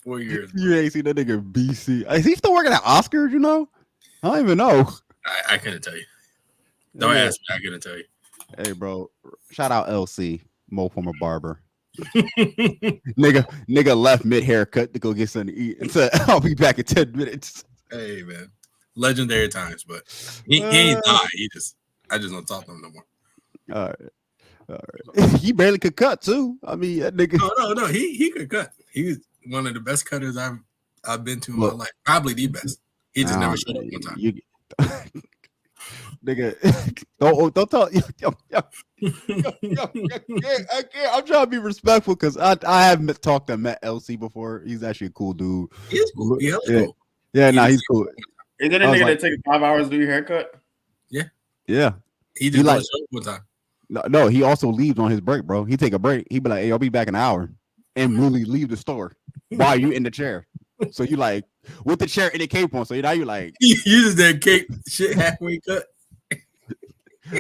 4 years. You ain't seen that nigga BC. Is he still working at Oscars? You know, I don't even know. I couldn't tell you. Don't ask me. I couldn't tell you. Hey, bro, shout out LC, Mo former barber. nigga left mid haircut to go get something to eat and said, "I'll be back in 10 minutes." Hey man, legendary times, but he ain't died. I just don't talk to him no more. All right. He barely could cut too. I mean, that nigga. No. He could cut. He's one of the best cutters I've been to in my life. Probably the best. He just never showed up one time. Nigga, don't talk. I can't. I'm trying to be respectful because I haven't talked to Matt LC before. He's actually a cool dude. He's cool. Yeah, cool. He's cool. Is that a nigga that takes 5 hours to do your haircut? Yeah. He just like one time. No, he also leaves on his break, bro. He take a break. He be like, "Hey, I'll be back in an hour," and really leave the store while you in the chair. So you like with the chair and the cape on. So now you like you just that cape shit halfway cut.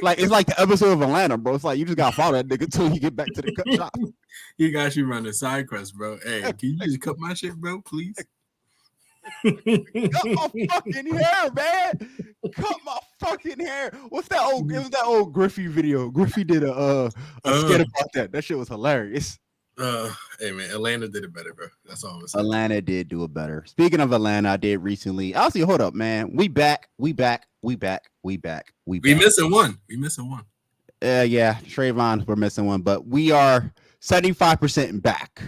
Like it's like the episode of Atlanta, bro. It's like you just gotta follow that nigga until you get back to the cut shop. You got you running side quest, bro. Hey, can you just cut my shit, bro, please? Cut my fucking hair, man. Cut my fucking hair. What's that old? It was that old Griffey video. Griffey did a skit about that. That shit was hilarious. Hey man, Atlanta did it better, bro. That's all I'm saying. Atlanta did do it better. Speaking of Atlanta, I did recently. Honestly, hold up, man. We back. We missing one. Yeah, Trayvon, we're missing one, but we are 75% back.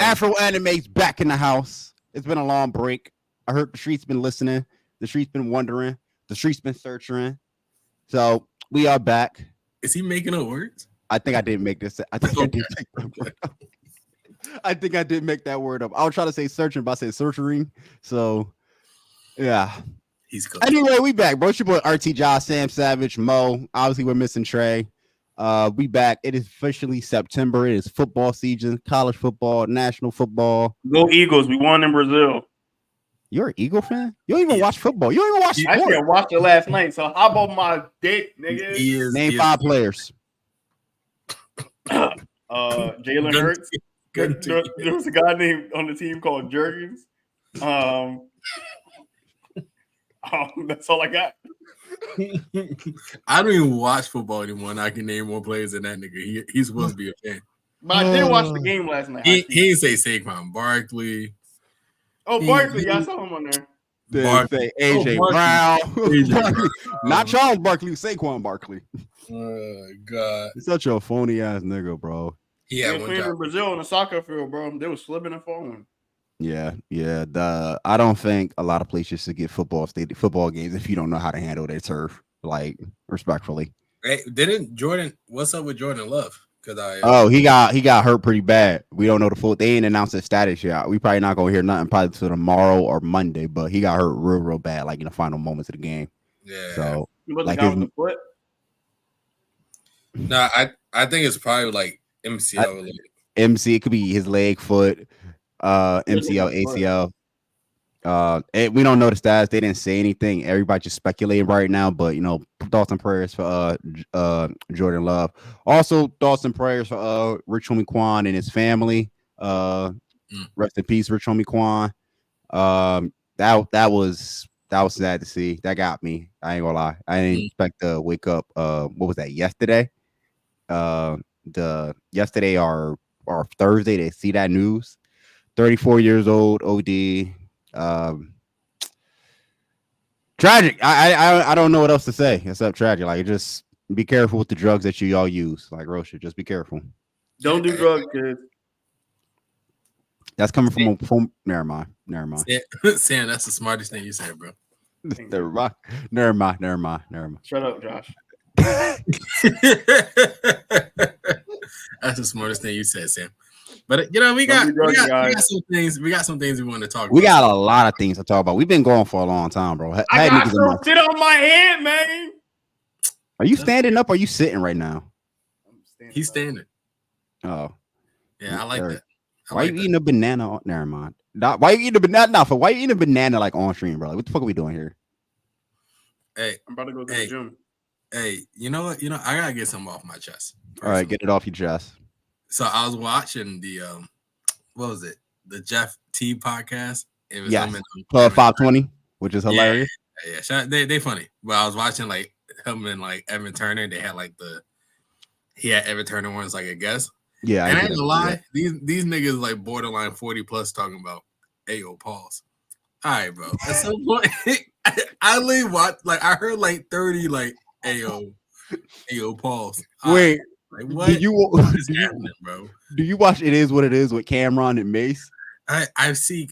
Afro Anime's back in the house. It's been a long break. I heard the streets been listening. The streets been wondering. The streets been searching. So we are back. Is he making up words? I think I did make this. I think I did make that word up. I think I did make that word up. I was trying to say searching, but I said searching. So yeah. He's good. Anyway, we back, bro. It's your boy RT Josh, Sam Savage, Mo. Obviously, we're missing Trey. We back. It is officially September. It is football season, college football, national football. Go Eagles. We won in Brazil. You're an Eagle fan? You don't even watch football. You don't even watch sports. Actually, I watched it last night. So how about my dick, nigga? Name 5 players. Jalen Hurts. There was a guy named on the team called Jurgens. That's all I got. I don't even watch football anymore, and I can name more players than that nigga. He's supposed to be a fan. But I did watch the game last night. He didn't say Saquon Barkley. Oh, Barkley. I saw him on there. Say AJ Brown. Not Charles Barkley, Saquon Barkley. Oh, God. You're such a phony ass nigga, bro. He had one job in Brazil on the soccer field, bro. They were slipping and falling. Yeah. I don't think a lot of places should get football games if you don't know how to handle their turf. Like, respectfully. Hey, what's up with Jordan Love? He got hurt pretty bad. We don't know the full. They ain't announced his status yet. We probably not gonna hear nothing probably till tomorrow or Monday. But he got hurt real bad, like in the final moments of the game. Yeah. So like the foot. No, I think it's probably like MCL. It could be his leg, foot, MCL, ACL. We don't know the stats. They didn't say anything. Everybody just speculating right now. But thoughts and prayers for Jordan Love. Also, thoughts and prayers for Rich Homie Quan and his family. Rest in peace, Rich Homie Quan. That was sad to see. That got me. I ain't gonna lie. I didn't expect to wake up. What was that? Yesterday. Yesterday or Thursday to see that news. 34 years old, OD. Tragic. I don't know what else to say except tragic. Like, just be careful with the drugs that you all use. Like, real shit. Just be careful. Don't do drugs, kids. That's coming from never mind. Sam, that's the smartest thing you said, bro. Never mind. Shut up, Josh. That's the smartest thing you said, Sam. But we got some things. We got some things we want to talk about. We got a lot of things to talk about. We've been going for a long time, bro. I got some shit on my head, man. Are you standing up or are you sitting right now? He's standing. Oh. Yeah, I like that. Why are you eating a banana? Never mind. Why are you eating a banana? Why are you eating a banana like on stream, bro? Like, what the fuck are we doing here? Hey, I'm about to go to the gym. Hey, you know what? I gotta get something off my chest. All right, get it off your chest. So I was watching the what was it? the Jeff T podcast. It was yes, him and Club 520, which is hilarious. Yeah, they funny. But I was watching like him and like Evan Turner. They had like he had Evan Turner once like a guest. Yeah, and I ain't gonna lie, these niggas like borderline 40 plus talking about Ayo pause. All right, bro. At some point, I literally watched like I heard like 30 like Ayo pause. Wait, like what? Do you bro? Do you watch It Is What It Is with Cameron and Mace? I see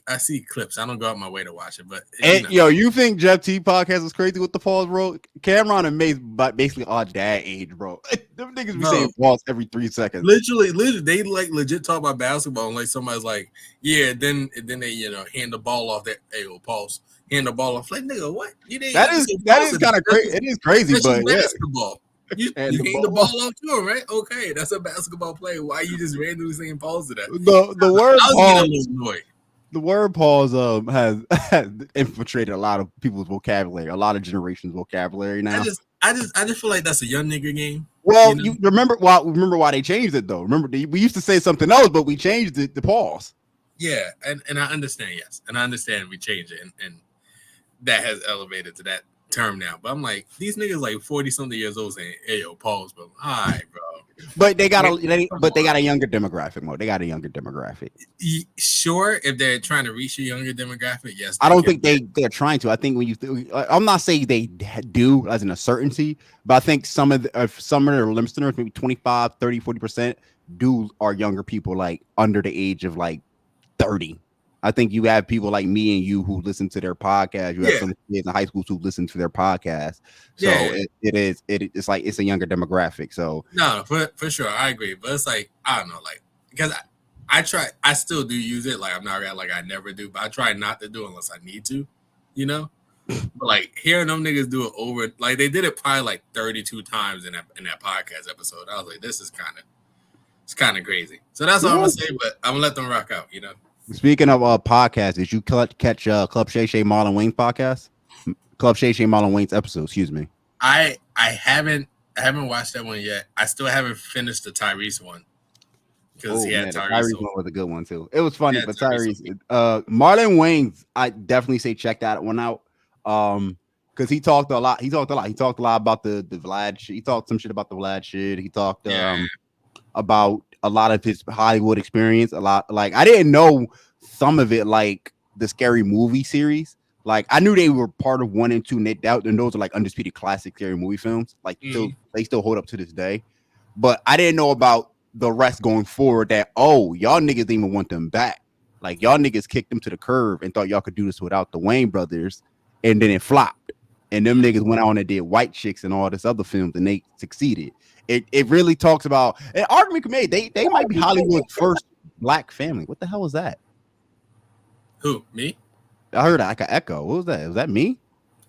clips. I don't go out my way to watch it, but you think Jeff T podcast is crazy with the pause, bro? Cameron and Mace, but basically our dad age, bro. Them niggas be saying pause every 3 seconds. Literally, they like legit talk about basketball, and like somebody's like, yeah, then they hand the ball off. That pause, hand the ball off. Like nigga, what? That is kind of crazy. It is crazy, but basketball. You hand the ball off to him, right? Okay, that's a basketball play. Why are you just randomly saying pause to that? The word pause. The word pause has infiltrated a lot of people's vocabulary, a lot of generations' vocabulary now. I just feel like that's a young nigga game. Well, you remember why they changed it though. Remember we used to say something else, but we changed it to pause. Yeah, and I understand, yes, and I understand we changed it, and that has elevated to that term now. But I'm like, these niggas like 40 something years old saying, "Hey yo, pause," but all right, bro. But they got a younger demographic mode. They got a younger demographic. Sure, if they're trying to reach a younger demographic, yes. I don't think they're trying to. I think I'm not saying they do as in a certainty, but I think some of their listeners, maybe 25, 30, 40% are younger people like under the age of like 30. I think you have people like me and you who listen to their podcast. You have some kids in high schools who listen to their podcast. So it's like it's a younger demographic. So no, for sure, I agree. But it's like I don't know, like because I still do use it. Like I'm not like I never do, but I try not to do it unless I need to, But like hearing them niggas do it over, like they did it probably like 32 times in that podcast episode. I was like, this is kind of crazy. So that's all I'm gonna say. But I'm gonna let them rock out, Speaking of podcasts, did you catch Club Shay Shay Marlon Wayne's podcast? Club Shay Shay Marlon Wayne's episode, excuse me. I haven't watched that one yet. I still haven't finished the Tyrese one. Because Tyrese one was a good one too. It was funny, but Tyrese Marlon Wayne's, I definitely say check that one out. Because he talked a lot. He talked a lot about the Vlad shit. He talked some shit about the Vlad shit. He talked about a lot of his Hollywood experience. A lot, like I didn't know some of it, like the Scary Movie series. Like I knew they were part of 1 and 2, and those are like undisputed classic scary movie films. Like they still hold up to this day. But I didn't know about the rest going forward. That y'all niggas didn't even want them back. Like y'all niggas kicked them to the curb and thought y'all could do this without the Wayne brothers, and then it flopped. And them niggas went on and did White Chicks and all this other films, and they succeeded. It really talks about an argument made. They might be Hollywood's first black family. What the hell was that? Who, me? I heard like an echo. What was that? Was that me?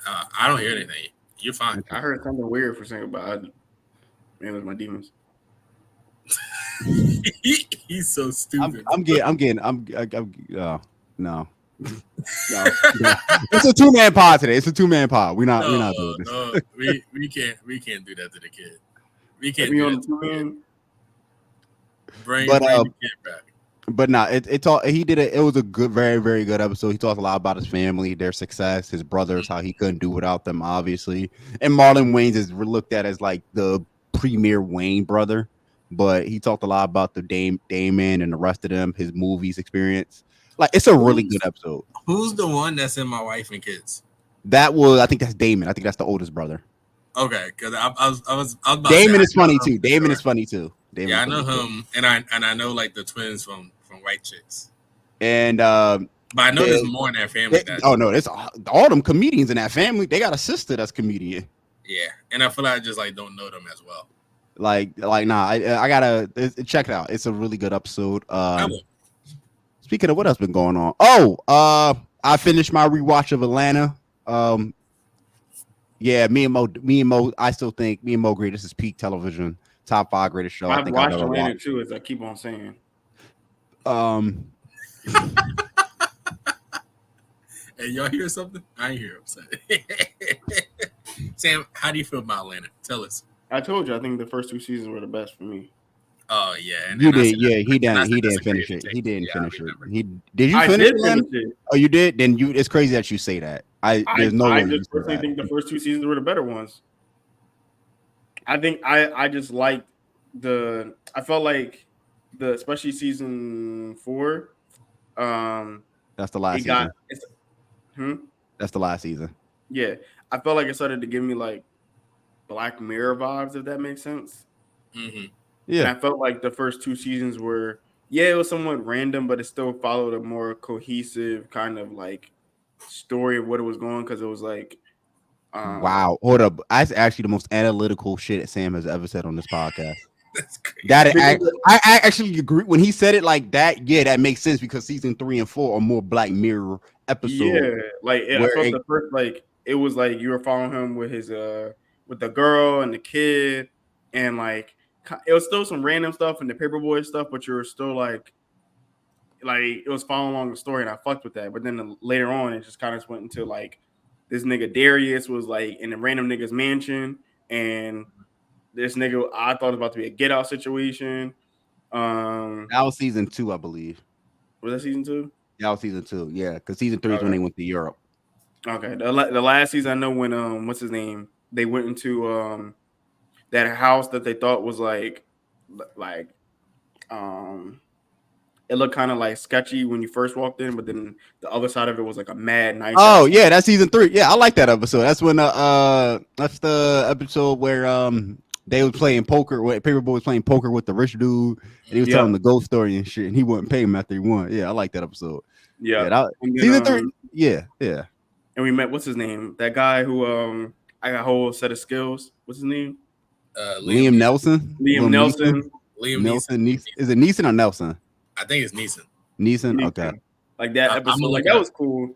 I don't hear anything. You're fine. I heard something weird for saying about it. Man, it was my demons. He's so stupid. No. It's a 2-man pod today. It's a 2-man pod. We're not doing this. No, we can't do that to the kid. We can't be do on that the 2-man. Bring the kid back. But no, he did it. It was a good, very, very good episode. He talked a lot about his family, their success, his brothers, how he couldn't do without them, obviously. And Marlon Wayans is looked at as like the premier Wayne brother. But he talked a lot about the Damon and the rest of them, his movies experience. Like it's a really good episode. Who's the one that's in My Wife and Kids? I think that's Damon. I think that's the oldest brother. Okay, because I was about Damon is funny too. Damon is funny too. Yeah, I know him, and I know like the twins from White Chicks. And but I know there's more in that family. There's all them comedians in that family. They got a sister that's comedian. Yeah, and I feel like I just like don't know them as well. Like nah, I gotta check it out. It's a really good episode. Speaking of what else been going on? I finished my rewatch of Atlanta. Yeah, me and Mo. I still think me and Mo agree. This is peak television, top 5 greatest show. I've watched Atlanta too, as I keep on saying. Hey, y'all hear something? I ain't hear him. Sam, how do you feel about Atlanta? Tell us. I told you, I think the first 2 seasons were the best for me. Oh yeah, and You I did, said yeah. He I didn't. said He that's didn't a crazy finish it. take. He didn't Yeah, I finish it. remember. He did. You I finish did it, finish Len? it. Oh, you did. Then you. It's crazy that you say that. There's no I way you just say personally that. think the first 2 seasons were the better ones. I think I just liked I felt like especially season 4. That's the last It got season. it's hmm? That's the last season. Yeah. I felt like it started to give me like Black Mirror vibes, if that makes sense. Mm-hmm. And Yeah. I felt like the first 2 seasons were, it was somewhat random, but it still followed a more cohesive kind of like story of what it was going, because it was like, Wow. Hold up. That's actually the most analytical shit Sam has ever said on this podcast. That's crazy. That because I actually agree when he said it like that. Yeah, that makes sense because season 3 and 4 are more Black Mirror episodes. yeah, like I Where felt the first, like it was like you were following him with his with the girl and the kid, and like it was still some random stuff and the paperboy stuff, but you were still like it was following along the story, and I fucked with that. But then later on, it just kind of went into like this nigga Darius was like in a random nigga's mansion, and this nigga I thought it was about to be a get out situation. that was season 2, I believe. Was that season 2? That was season 2. Yeah, because season 3 is when Okay. they went to Europe. Okay. The last season, I know when what's his name? They went into that house that they thought was like um it looked kind of like sketchy when you first walked in, but then the other side of it was like a mad nice. Oh yeah, that's season 3. Yeah, I like that episode. That's when that's the episode where they was playing poker. Where Paperboy was playing poker with the rich dude, and he was telling the ghost story and shit, and he wouldn't pay him after he won. Yeah, I like that episode. Yeah, and then, season 3. Yeah. And we met what's his name? That guy who I got a whole set of skills. What's his name? Liam Nelson. Liam Nelson. Liam Nelson. Is it Neeson or Nelson? I think it's Neeson. Neeson. Okay. Like that episode, like that was cool.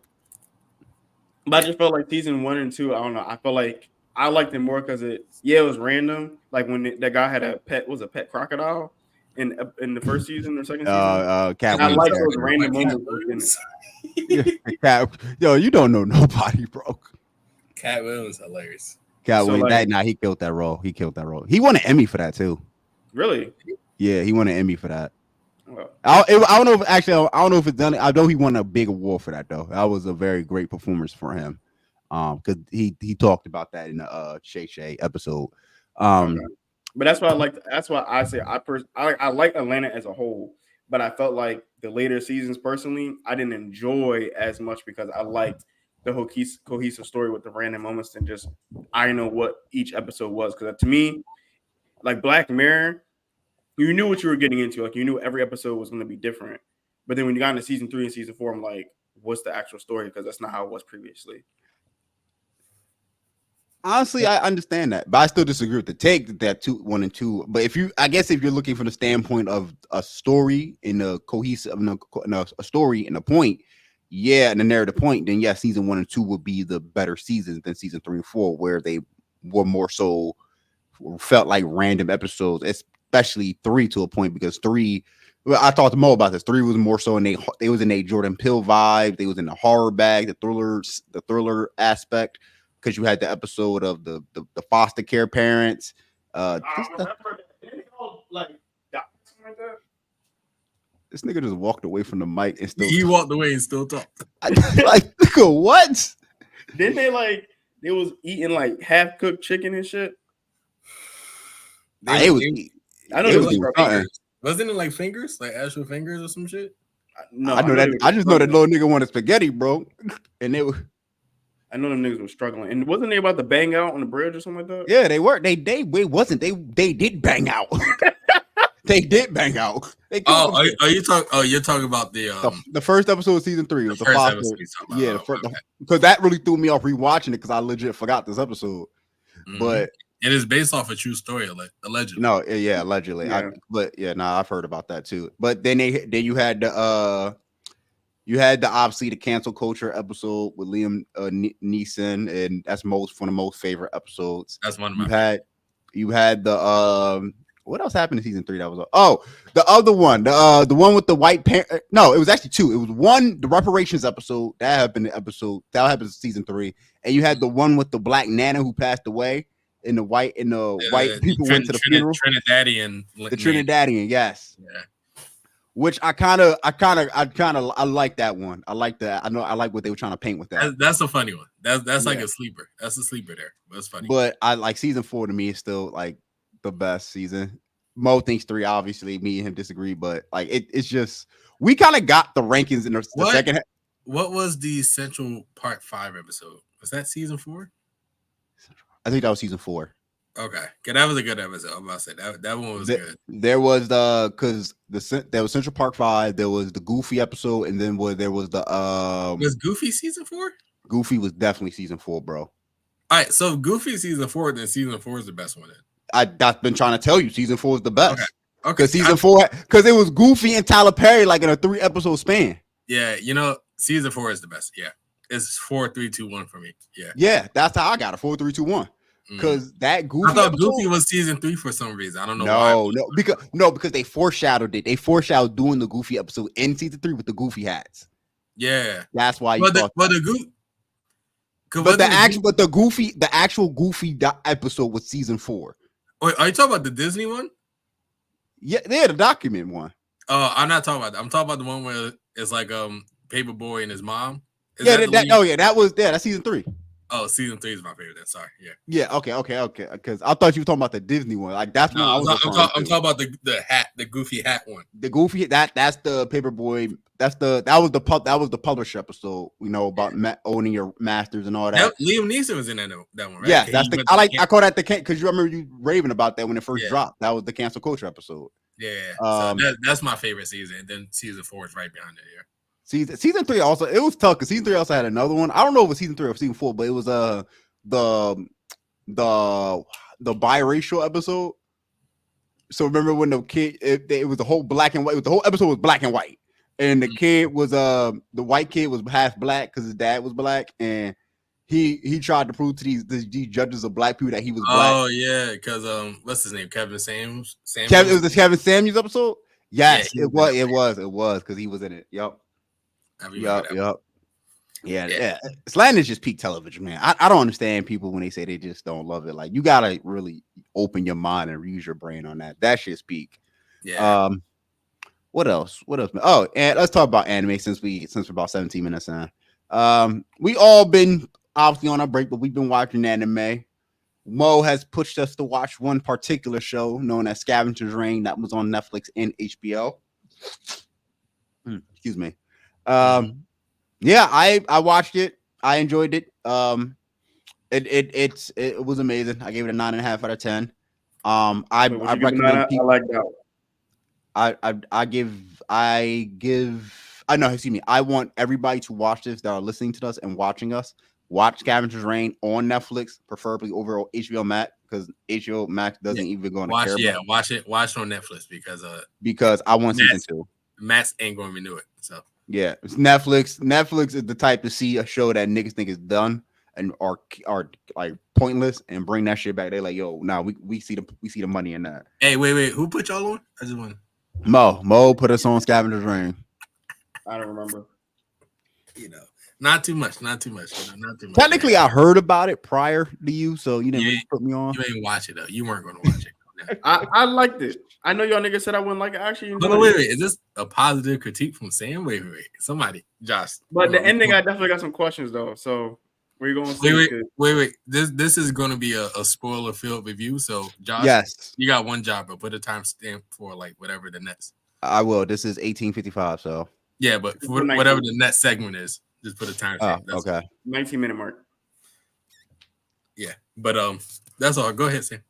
But I just felt like season 1 and 2, I don't know. I felt like I liked it more because it was random. Like when that guy had a pet crocodile in the first season or second season. Cat I like Williams. those random moments. Yo, you don't know nobody, bro. Cat Williams hilarious. Cat Williams. He killed that role. He won an Emmy for that too. Really? Yeah, he won an Emmy for that. I don't know if actually I don't know if it's done. I know he won a big award for that though. That was a very great performance for him. Because he talked about that in the Shay episode. But that's why I like. That's why I say I like Atlanta as a whole. But I felt like the later seasons, personally, I didn't enjoy as much because I liked the whole cohesive story with the random moments and just I know what each episode was. Because to me, like Black Mirror, you knew what you were getting into. Like you knew every episode was going to be different. But then when you got into season 3 and season 4, I'm like, what's the actual story? Because that's not how it was previously. Honestly, I understand that, but I still disagree with the take that 1 and 2. But if you're looking from the standpoint of a story in a cohesive, a story and a point, yeah, and a narrative point, then yeah, season 1 and 2 would be the better seasons than season 3 and 4, where they were more so felt like random episodes, especially 3 to a point because 3. Well, I talked to Mo about this. 3 was more so they was in a Jordan Peele vibe. They was in the horror bag, the thriller aspect. Because you had the episode of the foster care parents. This nigga just walked away from the mic and still walked away and still talked. Like, what? Didn't they was eating like half cooked chicken and shit? I know it was fingers. Wasn't it like fingers, like actual fingers or some shit? No, I know that. I just know that little nigga wanted spaghetti, bro, and they were. I know them niggas were struggling, and wasn't they about to bang out on the bridge or something like that? Yeah, they were. They did bang out. They did bang out. You're talking about the first episode of season 3 was the foster. Yeah, because that really threw me off rewatching it because I legit forgot this episode. Mm-hmm. But it is based off a true story, allegedly. No, yeah, allegedly. Yeah. I've heard about that too. But then you had the obviously the cancel culture episode with Liam Neeson, and that's one of the most favorite episodes. That's one of my. You had the what else happened in season 3? That was the other one, the one with the white parent. No, it was actually 2. It was one, the reparations episode that happened in season 3, and you had the one with the black nana who passed away. and the white people went to the funeral. Trinidadian. The Trinidadian, yes. Yeah. Which I like that one. I like that. I like what they were trying to paint with that. That's a funny one. That's like a sleeper. That's a sleeper there. That's funny. But I like season 4 to me is still like the best season. Mo thinks 3, obviously. Me and him disagree, but like it's just we kind of got the rankings in the second half. What was the Central Part 5 episode? Was that season 4? I think that was season 4. Okay, that was a good episode. I'm about to say that one was good. There was there was Central Park 5. There was the Goofy episode, and then there was the was Goofy season 4? Goofy was definitely season 4, bro. All right, so Goofy season 4, then season 4 is the best one. I've been trying to tell you, season 4 is the best. Okay. Because season 4, because it was Goofy and Tyler Perry like in a 3-episode span. Yeah, season 4 is the best. Yeah, it's 4, 3, 2, 1 for me. Yeah, that's how I got it. 4, 3, 2, 1. Because that Goofy, I thought Goofy was season 3 for some reason. I don't know why. Because they foreshadowed it. They foreshadowed doing the Goofy episode in season 3 with the Goofy hats. Yeah, that's why. But the actual Goofy episode was season 4. Wait, are you talking about the Disney one? Yeah, the document one. Oh, I'm not talking about that. I'm talking about the one where it's like Paperboy and his mom. That's season 3. Oh, season 3 is my favorite. Then sorry, yeah. Yeah, okay. Because I thought you were talking about the Disney one. Like that's one. I'm talking about the Goofy hat one. The Goofy that's the Paperboy. That was the publisher episode. About owning your masters and all that. Liam Neeson was in that one, right? Yeah, I call that the because you remember you raving about that when it first dropped. That was the cancel culture episode. Yeah, so that's my favorite season. And then season 4 is right behind it. Yeah. Season 3 also it was tough because season 3 also had another one. I don't know if it was season 3 or season 4, but it was the biracial episode. So remember when the kid it was the whole black and white. The whole episode was black and white, and the kid was the white kid was half black because his dad was black, and he tried to prove to these judges of black people that he was black. Oh yeah, because what's his name? Kevin Samuels. It was the Kevin Samuels episode. Yes, it was because he was in it. Yup. Yeah. Slang is just peak television, man. I don't understand people when they say they just don't love it. Like you gotta really open your mind and use your brain on that. That shit's peak. Yeah. What else? Oh, and let's talk about anime since we're about 17 minutes in. We all been obviously on our break, but we've been watching anime. Mo has pushed us to watch one particular show known as Scavengers Reign that was on Netflix and HBO. Excuse me. Yeah, I watched it. I enjoyed it. It was amazing. I gave it a 9.5 out of 10. I recommend people. I like that. I want everybody to watch this that are listening to us and watching us. Watch Scavengers Reign on Netflix, preferably over HBO Max, because HBO Max doesn't even go on. Watch it on Netflix because I want season 2. Max ain't going to renew it. So yeah, it's Netflix. Netflix is the type to see a show that niggas think is done and are like pointless and bring that shit back. They're like, yo, we see the money in that. Hey, wait, who put y'all on? I just want Mo put us on Scavengers Reign. I don't remember. Not too much. Technically, I heard about it prior to you, so you didn't really put me on. You ain't watch it though. You weren't going to watch it. I liked it. I know y'all niggas said I wouldn't like it. Actually, wait. Is this a positive critique from Sam? Wait. Somebody, Josh. But the ending, I definitely got some questions though. So we're going to see. Wait. This is going to be a spoiler-filled review. So Josh, yes, you got one job, but put a timestamp for like whatever the next. I will. This is 18:55. So yeah, but for whatever the next segment is, just put a timestamp. Oh, okay. 19-minute mark. Yeah, but that's all. Go ahead, Sam.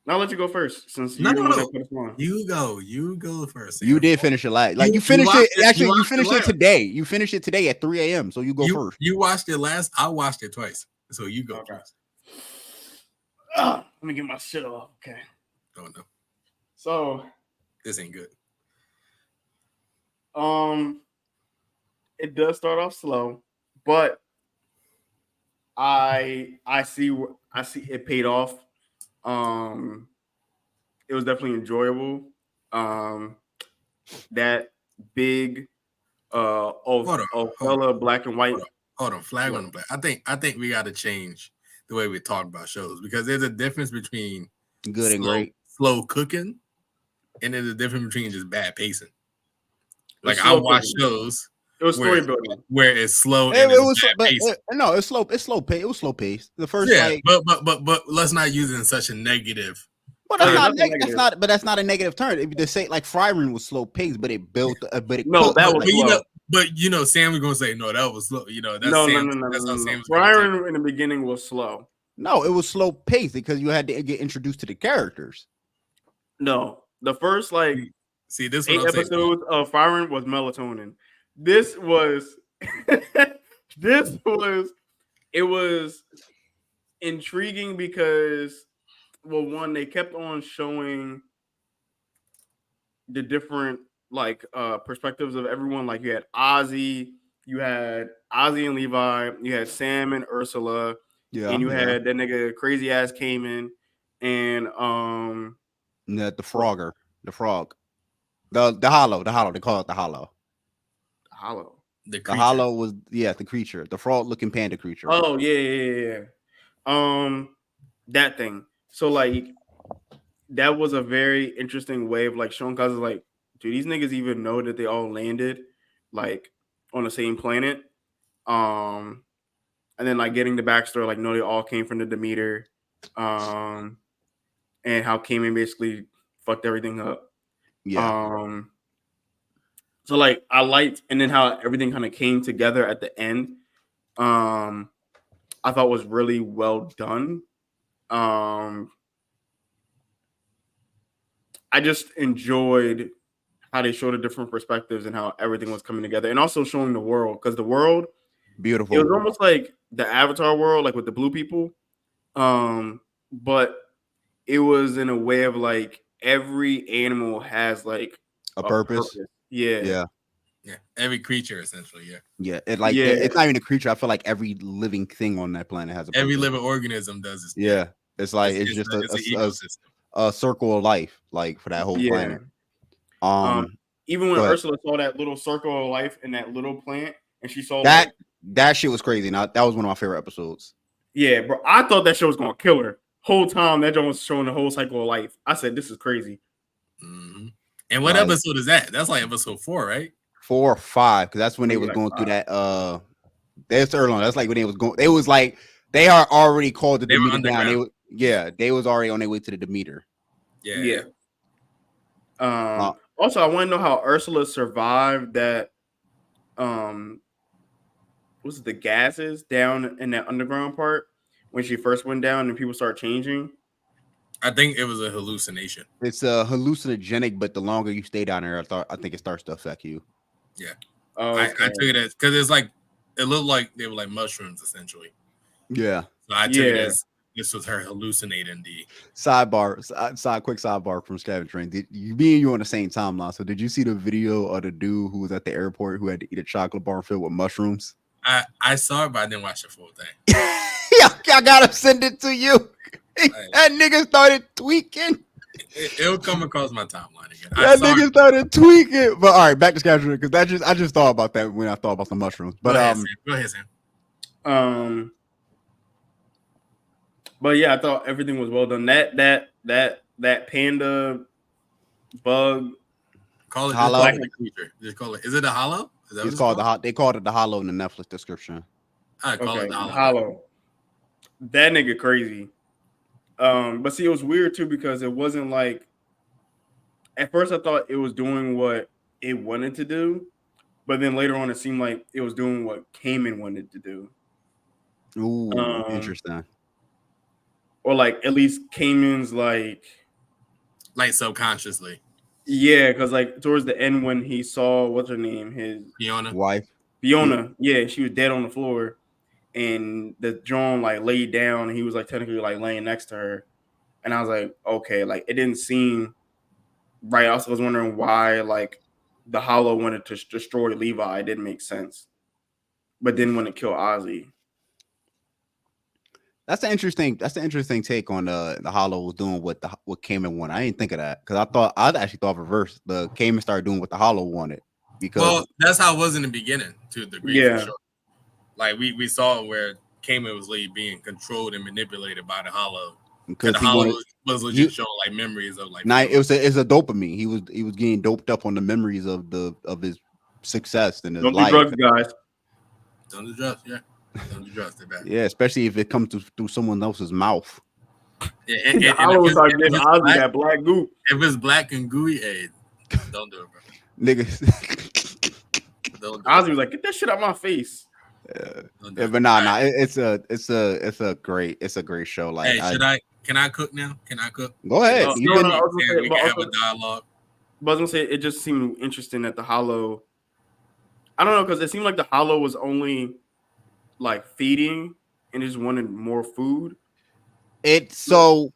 I'll let you go first since no. You go first. Sam. You did finish it last. Like you finished it. Actually, you finished it today. You finished it today at 3 a.m. So you go first. You watched it last. I watched it twice. So you go first. Let me get my shit off. Okay. Oh no. So this ain't good. It does start off slow, but I see it paid off. It was definitely enjoyable. That big fella black and white. Hold on, flag on the black. I think we got to change the way we talk about shows, because there's a difference between Good and great. slow cooking, and there's a difference between just bad pacing. Like I slow watch cooking. shows It was story building. where it's slow It and it's was, bad but pacing. no, it's slow. It's slow pace. It was slow pace. The first, Yeah, like, but let's not use it in such a negative. well, that's yeah, not that's negative. negative. That's not a negative term. If they say like Frying was slow pace, but it built, but it No, cooked, that but, was like, slow. But you know, Sam was gonna say no, that was slow. You know, that's No. That's how Sam's gonna take Byron in the beginning was slow. no, it was slow pace because you had to get introduced to the characters. No, the first like See, this 8 what I'm saying. episodes of Firing was melatonin. This was it was intriguing because, well, one, they kept on showing the different like perspectives of everyone. Like you had Ozzy and Levi, you had Sam and Ursula, and you had that nigga crazy ass Cayman and the Frogger, the frog, the hollow, they call it the hollow. Hollow. The hollow was the creature, the frog looking panda creature. Oh yeah. That thing. So like that was a very interesting way of like showing cause like, do these niggas even know that they all landed like on the same planet? And then like getting the backstory, like no, they all came from the Demeter. And how Cayman basically fucked everything up. Yeah. So like I liked, and then how everything kind of came together at the end. I thought was really well done. I just enjoyed how they showed the different perspectives and how everything was coming together, and also showing the world, because the world, beautiful. It was almost like the Avatar world, like with the blue people, but it was in a way of like every animal has like a purpose. Yeah. Every creature essentially. Yeah. It's not even a creature. I feel like every living thing on that planet has a purpose. Every living organism does this. Yeah. It's like it's just a circle of life, like for that whole planet. Even when Ursula saw that little circle of life in that little plant, and she saw that shit was crazy. Now that was one of my favorite episodes. Yeah, bro. I thought that show was gonna kill her. Whole time that joint was showing the whole cycle of life. I said, this is crazy. Mm-hmm. And what episode is that? That's like episode 4, right? 4 or 5, because that's when they was going through that. That's early on. That's like when they was going. It was like they are already called the Demeter down. They was already on their way to the Demeter. Yeah. Also, I want to know how Ursula survived that. Was it the gases down in that underground part when she first went down and people start changing? I think it was a hallucination. It's hallucinogenic, but the longer you stay down there, I think it starts to affect you. Yeah. I took it as, because it's like it looked like they were like mushrooms essentially. Yeah. So I took it as this was her hallucinating the quick sidebar from Scavengers Reign. Me and you on the same timeline. So did you see the video of the dude who was at the airport who had to eat a chocolate bar filled with mushrooms? I saw it, but I didn't watch the full thing. Yeah, I gotta send it to you. That nigga started tweaking. It'll come across my timeline again. That nigga started tweaking. But all right, back to Scavengers, because I just thought about that when I thought about the mushrooms. But go ahead, Sam. But yeah, I thought everything was well done. That panda bug. Call it hollow. Creature. Just call it. Is it a hollow? It's called they called it the hollow in the Netflix description. I call it the hollow. That nigga crazy. But see, it was weird too because it wasn't like. At first, I thought it was doing what it wanted to do, but then later on, it seemed like it was doing what Cayman wanted to do. Ooh, interesting. Or like at least Cayman's like subconsciously. Yeah, because like towards the end when he saw what's her name, his wife, Fiona. Yeah, she was dead on the floor, and the John like laid down, and he was like technically like laying next to her, and I was like, okay, like it didn't seem right. I also was wondering why like the Hollow wanted to destroy Levi. It didn't make sense, but then when it killed Ozzy. That's an interesting take on the Hollow was doing what Cayman wanted. I didn't think of that because I'd actually thought reverse. The Cayman started doing what the Hollow wanted because that's how it was in the beginning to a degree. For sure. Like we saw where Cayman was like being controlled and manipulated by the Hollow. Because because the he Hollow wanted was he legit showing like memories of like night. feeling. It's a dopamine. He was getting doped up on the memories of his success in his Don't do life. drugs, guys. Don't do drugs, yeah. Don't do drugs, they're bad. Yeah, especially if it comes through someone else's mouth. Yeah, The and Hollow was like giving Ozzy black, that black goop. if it's black and gooey, hey, don't do it, bro. Niggas. Don't do it. Ozzy was like, get that shit out my face. Don't do Yeah, it. but nah, All nah. right. It's a great show. Like, Hey, can I cook now? Can I cook? go Is ahead. this You've No, no, been I was gonna say, we but can have also, a dialogue? but I was gonna say it just seemed interesting that the Hollow. I don't know because it seemed like the Hollow was only like feeding and just wanted more food. so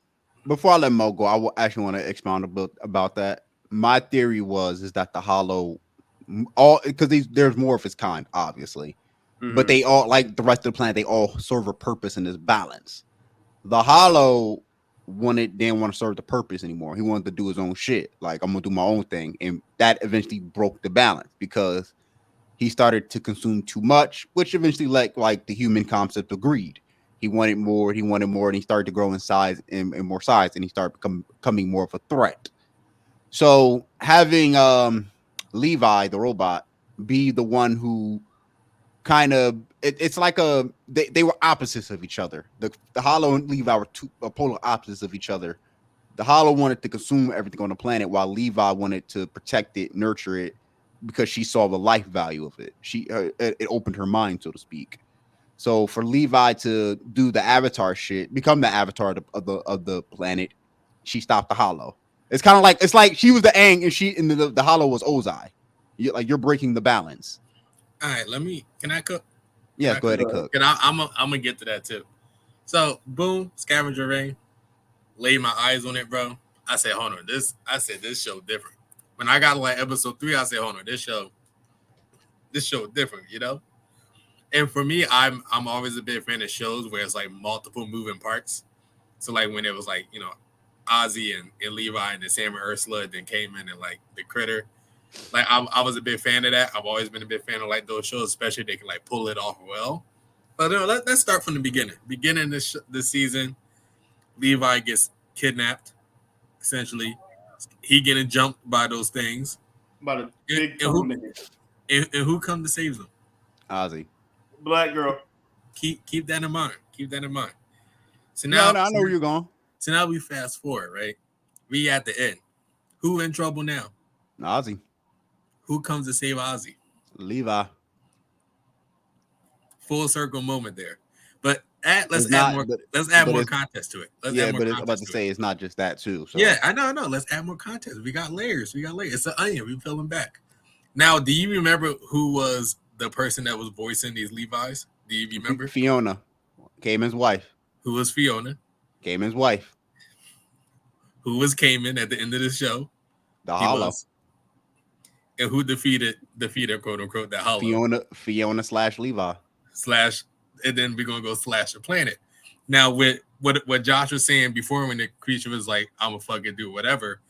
before I let Mo go, actually want to expound a bit about that. My theory is that the Hollow, all because there's more of its kind, obviously, but Mm-hmm. they all, like the rest of the planet, they all serve a purpose in this balance. The Hollow didn't want to serve the purpose anymore. He wanted to do his own shit. Like, I'm gonna do my own thing, and that eventually broke the balance because he started to consume too much, which eventually led like the human concept of greed. He wanted more, and he started to grow in size and more size, and he started becoming more of a threat. So having Levi, the robot, be the one who kind of it's like they were opposites of each other. The Hollow and Levi were two polar opposites of each other. The Hollow wanted to consume everything on the planet, while Levi wanted to protect it, nurture it, because she saw the life value of it. It opened her mind, so to speak. So for Levi to do the Avatar shit, become the Avatar of the planet, she stopped the Hollow. It's like she was the Aang and the Hollow was Ozai. You're breaking the balance. All right, can I cook? Can Yes, I go ahead cook? and cook. I'm gonna get to that too. So boom, Scavenger Reign. Laid my eyes on it, bro. I said, hold on, I said this show different. When I got like episode 3, I said, hold on, this show different, you know? And for me, I'm always a big fan of shows where it's like multiple moving parts. So like when it was like, Ozzy and Levi and then Sam and Ursula, then came in and like the critter. Like I was a big fan of that. I've always been a big fan of like those shows, especially if they can like pull it off well. But no, let's start from the beginning. Beginning this season, Levi gets kidnapped. Essentially, he getting jumped by those things. About a And, big and tongue who nigga. and who come to save them? Ozzy. Black girl. Keep that in mind. Keep that in mind. So No, now, no, I know where you're going. so now we fast forward, right? We at the end. Who in trouble now? Ozzy. Who comes to save Ozzy? Levi. Full circle moment there. But It's let's add not, more. but Let's add but more it's context to it. Let's yeah, add more but it's about context to to it. say it's not just that too. So Yeah, I know. Let's add more context. We got layers. We got layers. It's an onion. We peeling back. Now, do you remember who was the person that was voicing these Levi's? Do you remember Fiona, Cayman's wife. who was Fiona? Cayman's wife. Who was Cayman at the end of the show? The He Hollow. was. And who defeated quote unquote the Hollow Fiona slash Levi. slash, and then we're gonna go slash the planet. Now with what Josh was saying before when the creature was like, I'm gonna fucking do whatever.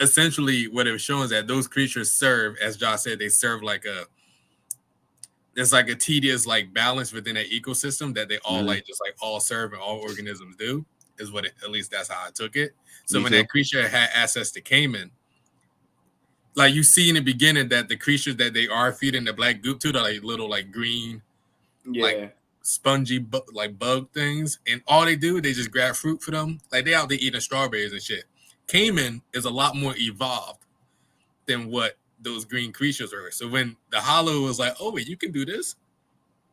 Essentially, what it was showing is that those creatures serve, as Josh said, they serve like it's like a tedious like balance within that ecosystem that they all like just like all serve and all organisms do is what at least that's how I took it. So Me when too. that creature had access to Cayman, like you see in the beginning that the creatures that they are feeding the black goop to, the like little like green Yeah. like spongy like bug things, and all they do they just grab fruit for them. Like they out there eating strawberries and shit. Cayman is a lot more evolved than what those green creatures were. So when the Hollow was like, "Oh wait, you can do this,"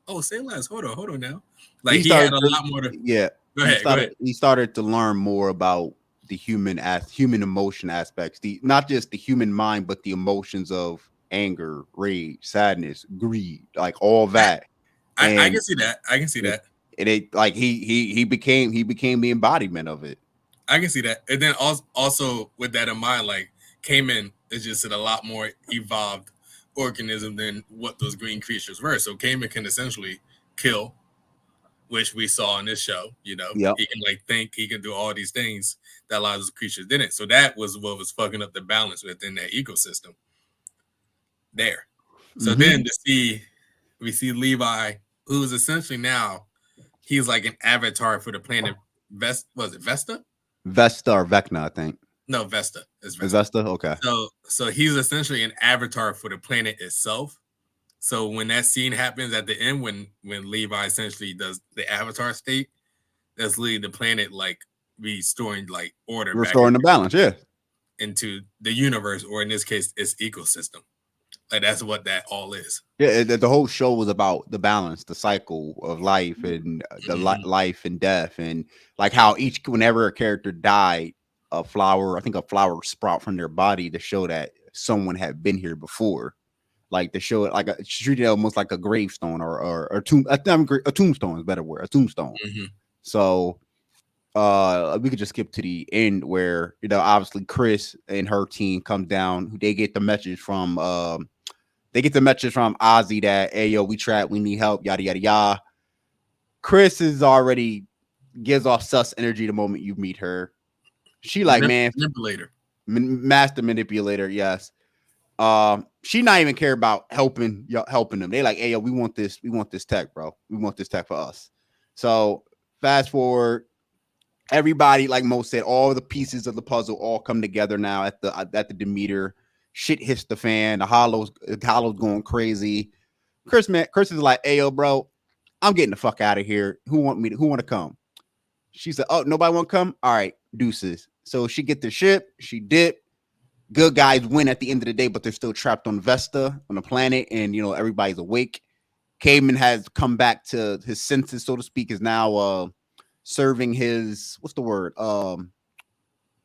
oh, say less. Hold on now. Like he had a lot more to. Yeah. Go ahead. He started to learn more about the human emotion aspects, not just the human mind, but the emotions of anger, rage, sadness, greed, like all that. I can see that. I can see that. And it like he became the embodiment of it. I can see that. And then also with that in mind, like Cayman is just a lot more evolved organism than what those green creatures were. So Cayman can essentially kill, which we saw in this show. You know, Yep. he can like think, he can do all these things that a lot of those creatures didn't. So that was what was fucking up the balance within that ecosystem there. So then we see Levi, who's essentially now he's like an avatar for the planet was it Vesta? Vesta or Vecna, I think. No, Vesta. It's Is Vesta. Vesta? Okay. So he's essentially an avatar for the planet itself. So when that scene happens at the end, when Levi essentially does the avatar state, that's leading the planet like restoring like order Restoring the balance, yeah. into the universe, or in this case, its ecosystem. Like that's what that all is. Yeah, the whole show was about the balance, the cycle of life, and the life and death, and like how whenever a character died, a flower sprout from their body to show that someone had been here before. Like to show it, like treated almost like a gravestone or a tomb. A tombstone is a better word. A tombstone. Mm-hmm. So, we could just skip to the end where obviously Chris and her team comes down. They get the message from Ozzy that hey yo, we trapped, we need help, yada yada yada. Chris is already gives off sus energy the moment you meet her. She like master manipulator, yes. She not even care about helping them. They like, hey yo, we want this tech, bro. We want this tech for us. So fast forward, everybody, like Mo said, all the pieces of the puzzle all come together now at the Demeter. Shit hits the fan. The Hollow's going crazy. Chris is like, hey yo, bro, I'm getting the fuck out of here. Who want to come? She said, oh, nobody want to come? All right, deuces. So she get the ship, she dip. Good guys win at the end of the day, but they're still trapped on Vesta, on the planet, and everybody's awake. Cayman has come back to his senses, so to speak, is now serving his what's the word?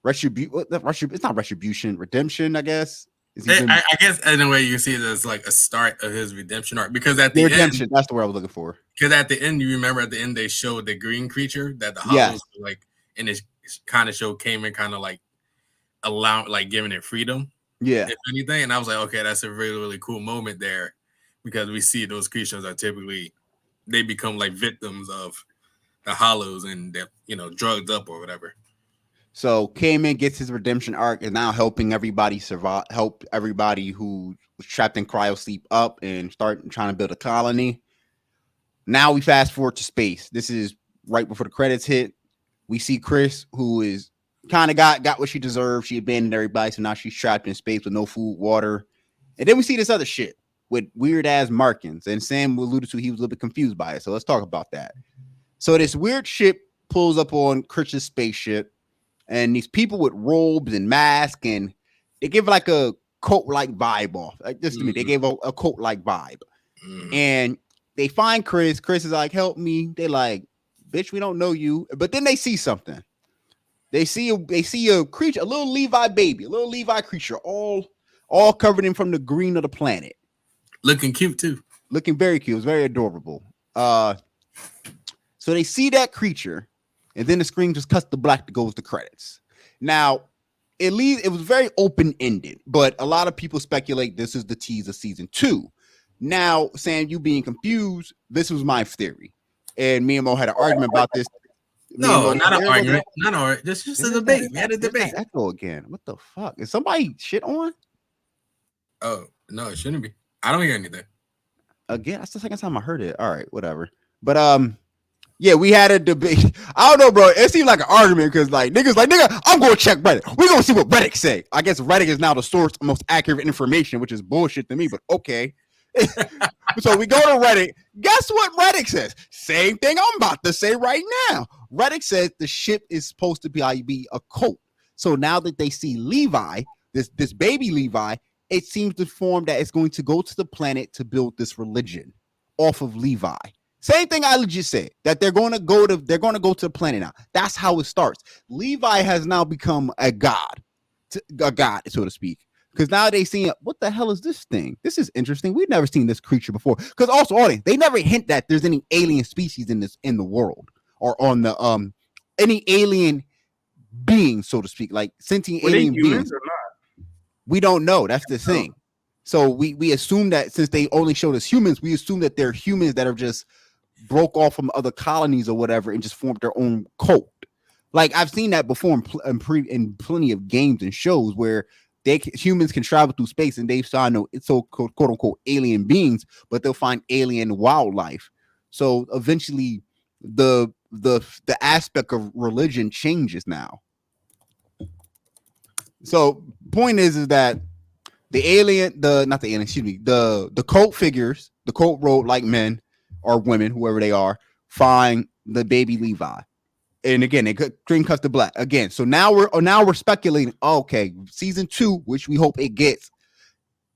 Retribution. It's not retribution, redemption, I guess. I guess in a way you see it as like a start of his redemption arc, because at the redemption, end, that's the word I was looking for. Because at the end, you remember at the end they showed the green creature that the Hollows were like, and it kind of showed Cayman kind of like giving it freedom, if anything. And I was like, okay, that's a really, really cool moment there, because we see those creatures are typically, they become like victims of the Hollows and they're drugged up or whatever. So Cayman gets his redemption arc and now helping everybody survive, help everybody who was trapped in cryo sleep up and start trying to build a colony. Now we fast forward to space. This is right before the credits hit. We see Chris, who is kind of got what she deserved. She abandoned everybody, so now she's trapped in space with no food, water. And then we see this other shit with weird ass markings. And Sam alluded to he was a little bit confused by it. So let's talk about that. So this weird ship pulls up on Chris's spaceship, and these people with robes and masks, and they give like a cult-like vibe off. Like this to me, they gave a cult-like vibe. And they find Chris. Chris is like, help me. They like, bitch, we don't know you. But then they see something. They see a creature, a little Levi baby, a little Levi creature, all covered in from the green of the planet. Looking cute too. Looking very cute. It was very adorable. So they see that creature, and then the screen just cuts to black to goes to credits. Now, it was very open-ended, but a lot of people speculate this is the tease of season 2. Now, Sam, you being confused, this was my theory. And me and Mo had an argument about this. No, not an argument. Not an argument. This is just a debate. We had a debate. Echo again. What the fuck? Is somebody shit on? Oh, no, it shouldn't be. I don't hear anything. Again, that's the second time I heard it. All right, whatever. But yeah, we had a debate. I don't know, bro. It seemed like an argument because nigga, I'm going to check Reddit. We're going to see what Reddit say. I guess Reddit is now the source of most accurate information, which is bullshit to me, but okay. So we go to Reddit. Guess what Reddit says? Same thing I'm about to say right now. Reddit says the ship is supposed to be a cult. So now that they see Levi, this baby Levi, it seems to form that it's going to go to the planet to build this religion off of Levi. Same thing I legit said, that they're going to go to the planet now. That's how it starts. Levi has now become a god, so to speak. Because now they see what the hell is this thing? This is interesting. We've never seen this creature before. Because also, audience, they never hint that there's any alien species in the world or on the any alien beings, so to speak, like sentient alien beings. Or not? We don't know. That's the thing. So we assume that since they only showed us humans, we assume that they're humans that are just broke off from other colonies or whatever and just formed their own cult. Like I've seen that before in plenty of games and shows where humans can travel through space and they've found quote unquote alien beings, but they'll find alien wildlife. So eventually the aspect of religion changes now. So point is that the alien, the not the alien, excuse me, the cult figures, the cult road like men or women, whoever they are, find the baby Levi. And again, it green cuts to black again. So now we're speculating. Okay, season 2, which we hope it gets,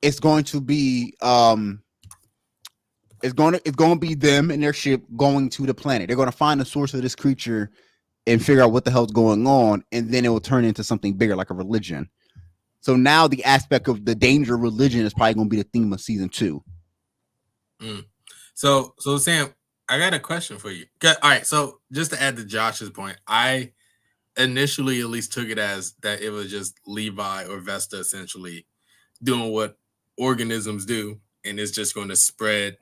it's going to be it's going to be them and their ship going to the planet. They're going to find the source of this creature and figure out what the hell's going on, and then it will turn into something bigger, like a religion. So now the aspect of the danger of religion is probably going to be the theme of season 2. So Sam, I got a question for you. All right, so just to add to Josh's point, I initially at least took it as that it was just Levi or Vesta essentially doing what organisms do, and it's just going to spread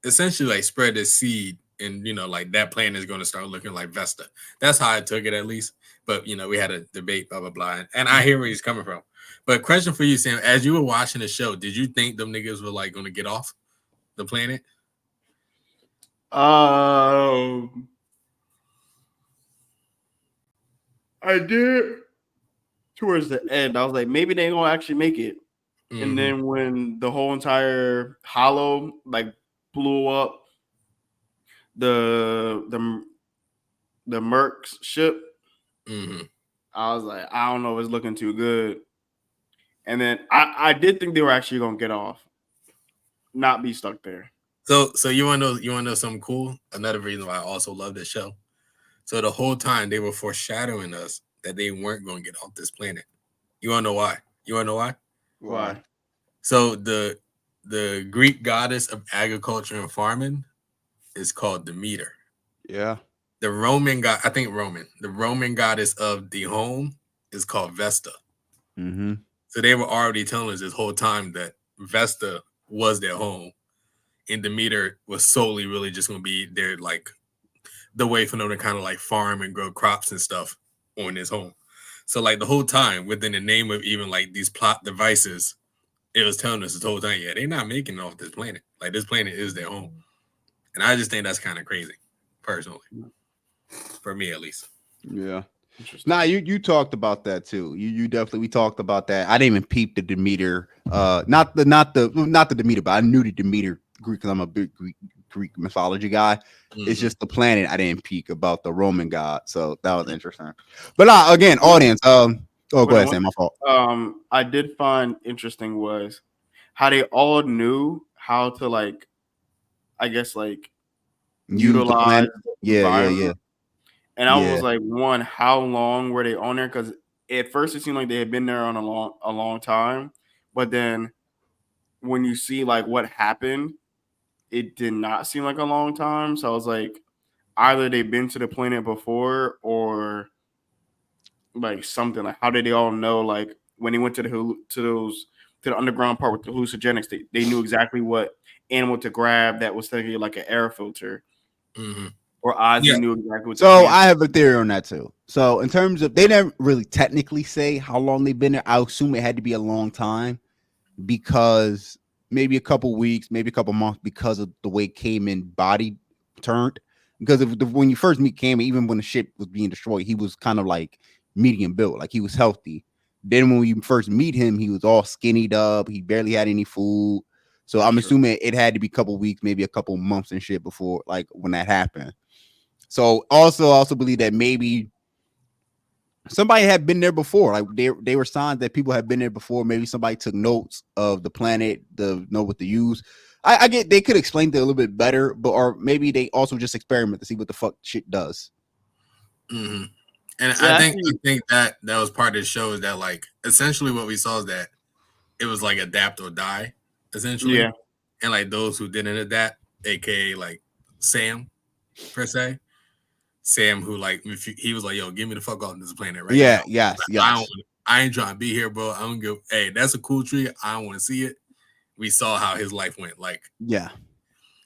the seed, and like that planet is going to start looking like Vesta. That's how I took it at least. But we had a debate, blah blah blah, and I hear where he's coming from. But question for you, Sam, as you were watching the show, did you think them niggas were like going to get off the planet? I did towards the end. I was like, maybe they ain't gonna actually make it. Mm-hmm. And then when the whole entire hollow like blew up the Merc's ship, I was like, I don't know, it's looking too good. And then I did think they were actually gonna get off, not be stuck there. So you wanna know something cool? Another reason why I also love this show. So the whole time they were foreshadowing us that they weren't going to get off this planet. You want to know why? Why? So the Greek goddess of agriculture and farming is called Demeter. Yeah. The Roman god, I think Roman. The Roman goddess of the home is called Vesta. Mm-hmm. So they were already telling us this whole time that Vesta was their home, and Demeter was solely really just going to be their like the way for them to kind of like farm and grow crops and stuff on this home. So like the whole time within the name of even like these plot devices, it was telling us the whole time, yeah, they're not making it off this planet. Like this planet is their home. And I just think that's kind of crazy, personally. For me at least. Yeah. Nah, you talked about that too. You definitely, we talked about that. I didn't even peep the Demeter, not the Demeter, but I knew the Demeter Greek because I'm a big Greek mythology guy. Mm-hmm. It's just the planet I didn't peek about the Roman god, so that was interesting. But again, audience, go ahead, Sam. My fault. I did find interesting was how they all knew how to like, I guess like utilize the environment. And I was like, one, how long were they on there? Because at first it seemed like they had been there on a long time, but then when you see like what happened, it did not seem like a long time. So I was like, either they've been to the planet before or like something. Like, how did they all know? Like when they went to the underground part with the hallucinogenics, they knew exactly what animal to grab that was thinking like an air filter. Mm-hmm. Or Ozzy knew exactly what. So I have a theory on that too. So in terms of, they never really technically say how long they've been there. I assume it had to be a long time, because maybe a couple weeks, maybe a couple months, because of the way Cayman body turned. Because when you first meet Cayman, even when the ship was being destroyed, he was kind of like medium built, like he was healthy. Then when you first meet him, he was all skinnied up. He barely had any food. So I'm assuming it had to be a couple weeks, maybe a couple months and shit before, like when that happened. So also believe that maybe somebody had been there before. Like they were signs that people had been there before. Maybe somebody took notes of the planet, to know what to use. I get they could explain it a little bit better, but or maybe they also just experiment to see what the fuck shit does. Mm-hmm. And I think that was part of the show, is that like essentially what we saw is that it was like adapt or die, essentially. Yeah. And like those who didn't adapt, aka like Sam, per se. Sam, who like he was like, "Yo, get me the fuck off this planet right now." Yes. I ain't trying to be here, bro. I don't give. Hey, that's a cool tree. I don't want to see it. We saw how his life went. Like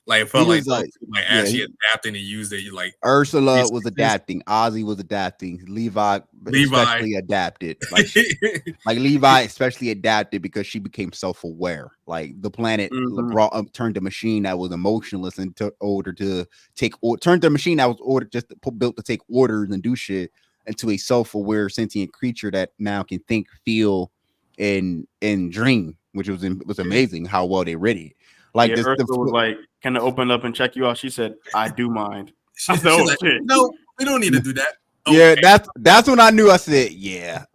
Like it felt was like yeah, as she adapted and used it, you like Ursula was adapting, Ozzy was adapting, Levi especially adapted. Like Levi especially adapted because she became self-aware. Like the planet brought up, turned a machine that was emotionless and order to take turned the machine that was ordered just built to take orders and do shit into a self-aware sentient creature that now can think, feel, and dream, which was amazing how well they read it. Like Ursula was like, "Can I open up and check you out?" She said, "I do mind." I said, "Oh shit, no, we don't need to do that." Yeah, that's when I knew. I said, "Yeah,"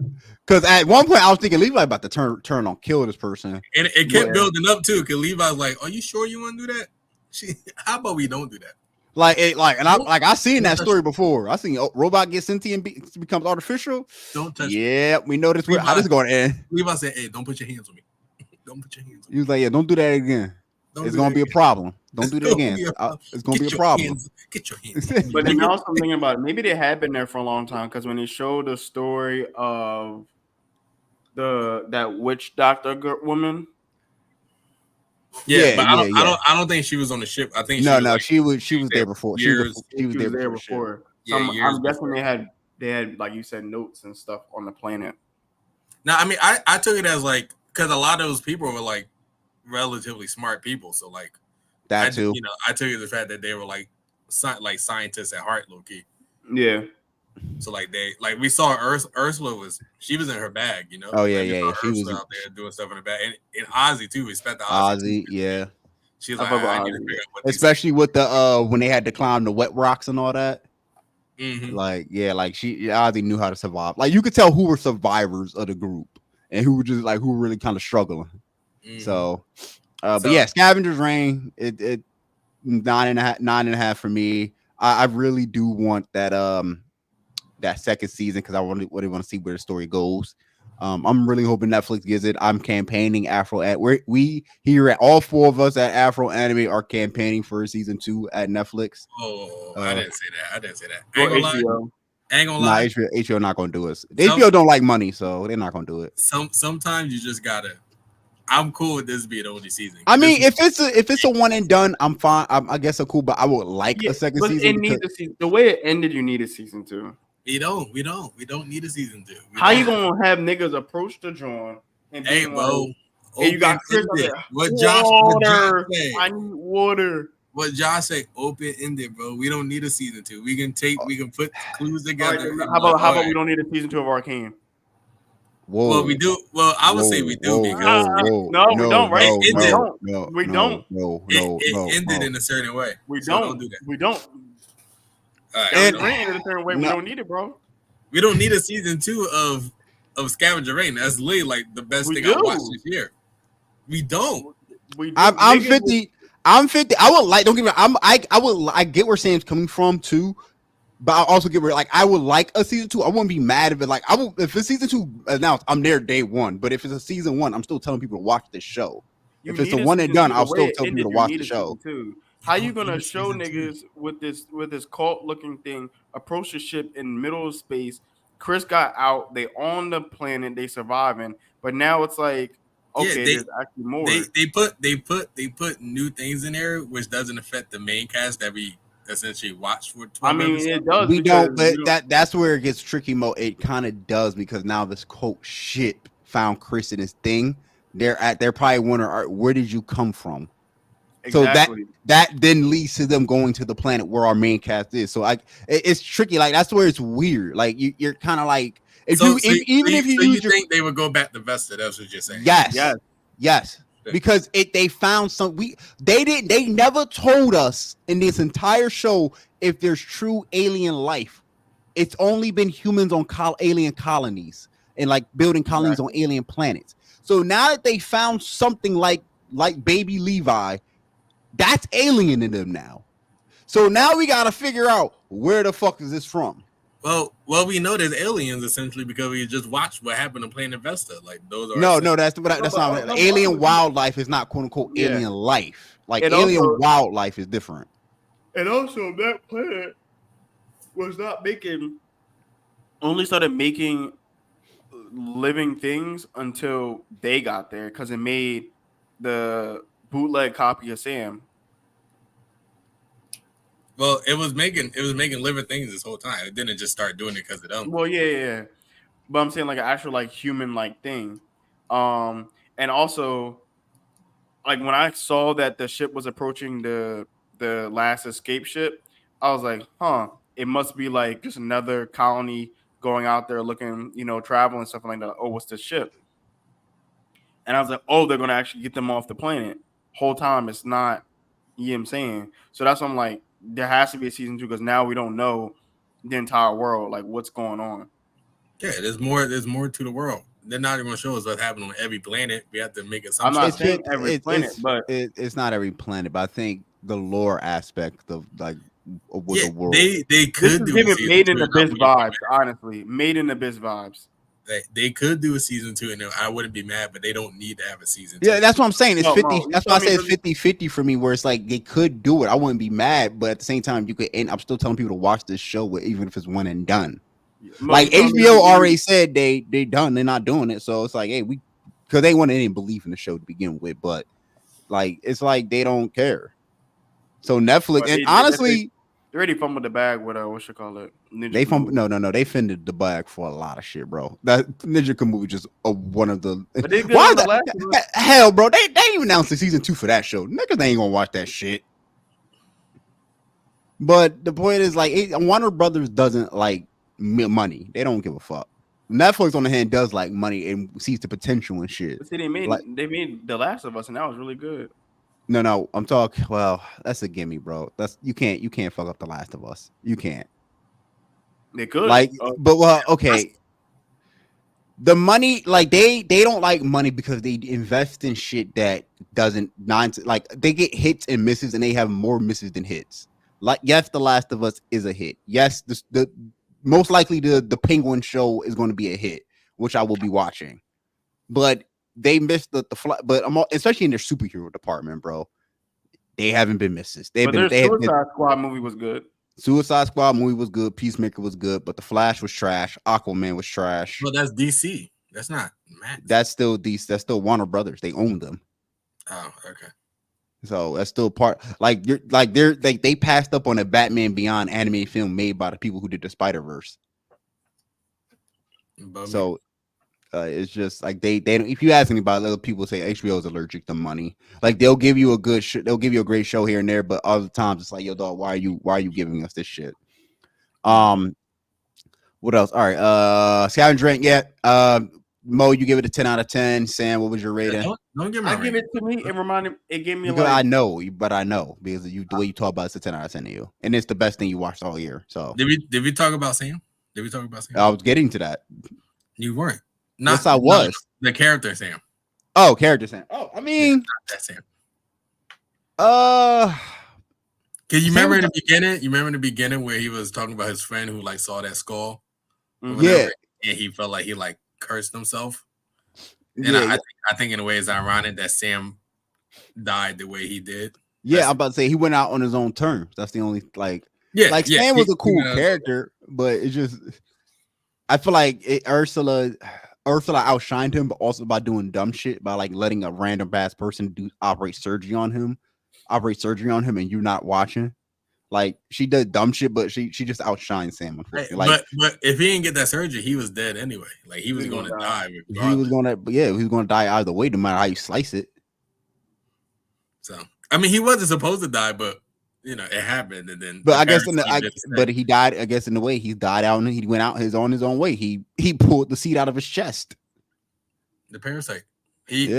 because at one point I was thinking Levi about to turn on kill this person, and it kept building up too. Because Levi was like, "Are you sure you want to do that?" How about we don't do that? I seen that story before. I seen robot get sentient becomes artificial. Don't touch. Yeah, we know this. How this is going to end? Levi said, "Hey, don't put your hands on me. Don't put your hands on me." He was like, "Yeah, don't do that again. It's gonna be a problem. Don't do that again. It's gonna be a problem." Get your hands. But then now I'm thinking about it. Maybe they had been there for a long time because when they showed the story of that witch doctor woman. Yeah, but I don't think she was on the ship. I think she was there before. She was there before. So I'm guessing they had like you said notes and stuff on the planet. Now, I mean, I took it as like because a lot of those people were like relatively smart people, so like that too. You know, I took it the fact that they were like scientists at heart, low key. Yeah. So like we saw Ursula was in her bag, you know. Oh yeah, she was out there doing stuff in her bag, and Ozzy too. Respect to Ozzy. Yeah. She was like, I need to figure out what especially with the when they had to climb the wet rocks and all that. Mm-hmm. Like Ozzy knew how to survive. Like you could tell who were survivors of the group and who were just like who were really kind of struggling. Mm-hmm. So, but yeah, Scavengers Reign, it 9.5 for me. I really do want that second season because I really want to see where the story goes. I'm really hoping Netflix gives it. I'm campaigning Afro at we here at all four of us at Afro Anime are campaigning for season 2 at Netflix. I didn't say that. Ain't gonna lie. Nah, HBO not gonna do it. HBO don't like money, so they're not gonna do it. Sometimes you just gotta. I'm cool with this being the only season. I mean, if it's a one and done, I'm fine. I guess I'm cool, but I would like a second season. The way it ended, you need a season 2. We don't need a season 2. How you gonna have niggas approach the joint and be hey, you got Chris what Josh say? I need water. What Josh said, open ended, bro. We don't need a season 2. We can put clues together. Right, how about we don't need a season 2 of Arcane? Whoa. Well, we do. Well, I would say we do because we don't. Right? We don't. It ended in a certain way. We don't do that. We don't. And in a certain way, we don't need it, bro. We don't need a season 2 of Scavenger Reign. That's literally like the best thing I watched this year. We don't. I'm 50. I'm 50. I would like. Don't get me wrong. I get where Sam's coming from too, but I also get where I would like a season 2. I wouldn't be mad if it if it's season 2 announced. I'm there day one. But if it's a season 1, I'm still telling people to watch this show. If it's a one and done, I'll still tell people to watch the show. How you gonna show niggas with this cult looking thing approach the ship in middle of space? Chris got out. They on the planet. They surviving. But now it's like there's actually more. They put new things in there, which doesn't affect the main cast that we essentially watch for 12 episodes. It does. We don't. But that's where it gets tricky. It kind of does because now this cult ship found Chris in his thing. They're probably wondering where did you come from. Exactly. So that then leads to them going to the planet where our main cast is. So it's tricky. Like that's where it's weird. Like you're kind of like if you think they would go back to Vesta. That's what you're saying. Yes. Because they found they never told us in this entire show if there's true alien life. It's only been humans on alien colonies and like building colonies on alien planets. So now that they found something like baby Levi. That's alien in them now. So now we got to figure out where the fuck is this from? Well, we know there's aliens essentially because we just watched what happened to Planet Vesta. Like those are that's not alien wildlife is not quote unquote alien life. Like alien wildlife is different. And also that planet was not only started making living things until they got there because it made the bootleg copy of Sam. Well, it was making living things this whole time. It didn't just start doing it because of them. Well, yeah. But I'm saying like an actual like human like thing. And also like when I saw that the ship was approaching the last escape ship, I was like, huh, it must be like just another colony going out there looking, travel and stuff like that. Oh, what's the ship? And I was like, oh, they're gonna actually get them off the planet. Whole time it's not, you know what I'm saying? So that's why I'm like, there has to be a season 2 because now we don't know the entire world, like what's going on. Yeah, there's more. There's more to the world. They're not even going to show us what's happening on every planet. We have to make I'm assumptions. not It saying should. every planet, but It's not every planet, but I think the lore aspect of like with Yeah, the world. they this could is do a giving season Made in two, the and I Abyss wouldn't be vibes, honestly. Made in the Abyss vibes. mad. They could do a season 2, and I wouldn't be mad. But they don't need to have a season 2. Yeah, that's what I'm saying. It's No, 50. Mo, you That's why tell I me say it's really 50-50 for me, where it's like they could do it. I wouldn't be mad, but at the same time, you could. And I'm still telling people to watch this show, even if it's one and done. Mo, you Like telling me HBO already really, said they done. They're not doing it, so it's like, hey, because they wanted any belief in the show to begin with, but like it's like they don't care. So Netflix, but and they honestly, already fumbled the bag with what you call it, Ninja they from Kamui. no, they fended the bag for a lot of shit, bro. That Ninja movie just one of the But they good why on is the last of us. that hell, bro? They even announced the season 2 for that show. Niggas ain't gonna watch that shit. But the point is, like, Warner Brothers doesn't like money. They don't give a fuck. Netflix, on the hand, does like money and sees the potential and shit. But see, Like, they made the Last of Us, and that was really good. no, I'm talking. Well, that's a gimme, bro. That's you can't fuck up The Last of Us. You can't. They could. Like, but well, okay. The money, like they don't like money because they invest in shit that doesn't like they get hits and misses and they have more misses than hits. Like, yes, The Last of Us is a hit. Yes, the most likely the Penguin show is going to be a hit, which I will be watching. But they missed the fly. But especially in their superhero department, bro. They haven't been misses. But their They have been. Suicide Squad movie was good. Suicide Squad movie was good. Peacemaker was good, but The Flash was trash. Aquaman was trash. Well, that's DC. That's not Max. That's still Warner Brothers. They own them. Oh, okay. So that's still part. They passed up on a Batman Beyond animated film made by the people who did the Spider-Verse. So it's just like they don't. If you ask anybody, other people say HBO is allergic to money. Like they'll give you a they'll give you a great show here and there, but other times it's like, yo, dog, why are you giving us this shit? What else? All right, Scavenger Reign, yeah. Mo, you give it a 10 out of 10. Sam, what was your rating? Don't give me. I give it to me. It gave me because like I know because the way you talk about it's a 10 out of 10 to you, and it's the best thing you watched all year. So did we talk about Sam? Did we talk about Sam? I was getting to that. You weren't. Yes, I was. The character Sam. Oh, character Sam. Oh, I mean, that Sam. Can you remember in the beginning? You remember in the beginning where he was talking about his friend who like saw that skull? Yeah, and he felt like he like cursed himself. And yeah, I think in a way it's ironic that Sam died the way he did. Yeah, I'm about to say he went out on his own terms. That's the only Sam was a cool character, but it's just I feel like Ursula outshined him, but also by doing dumb shit by like letting a random ass person operate surgery on him, and you not watching. Like she did dumb shit, but she just outshined Sam. Unfortunately, but if he didn't get that surgery, he was dead anyway. Like he was going to die. He was going to die either way, no matter how you slice it. So I mean, he wasn't supposed to die, but you know it happened, and then. But I guess but he died. I guess in the way he died out, and he went out on his own way. He pulled the seed out of his chest. The parasite. He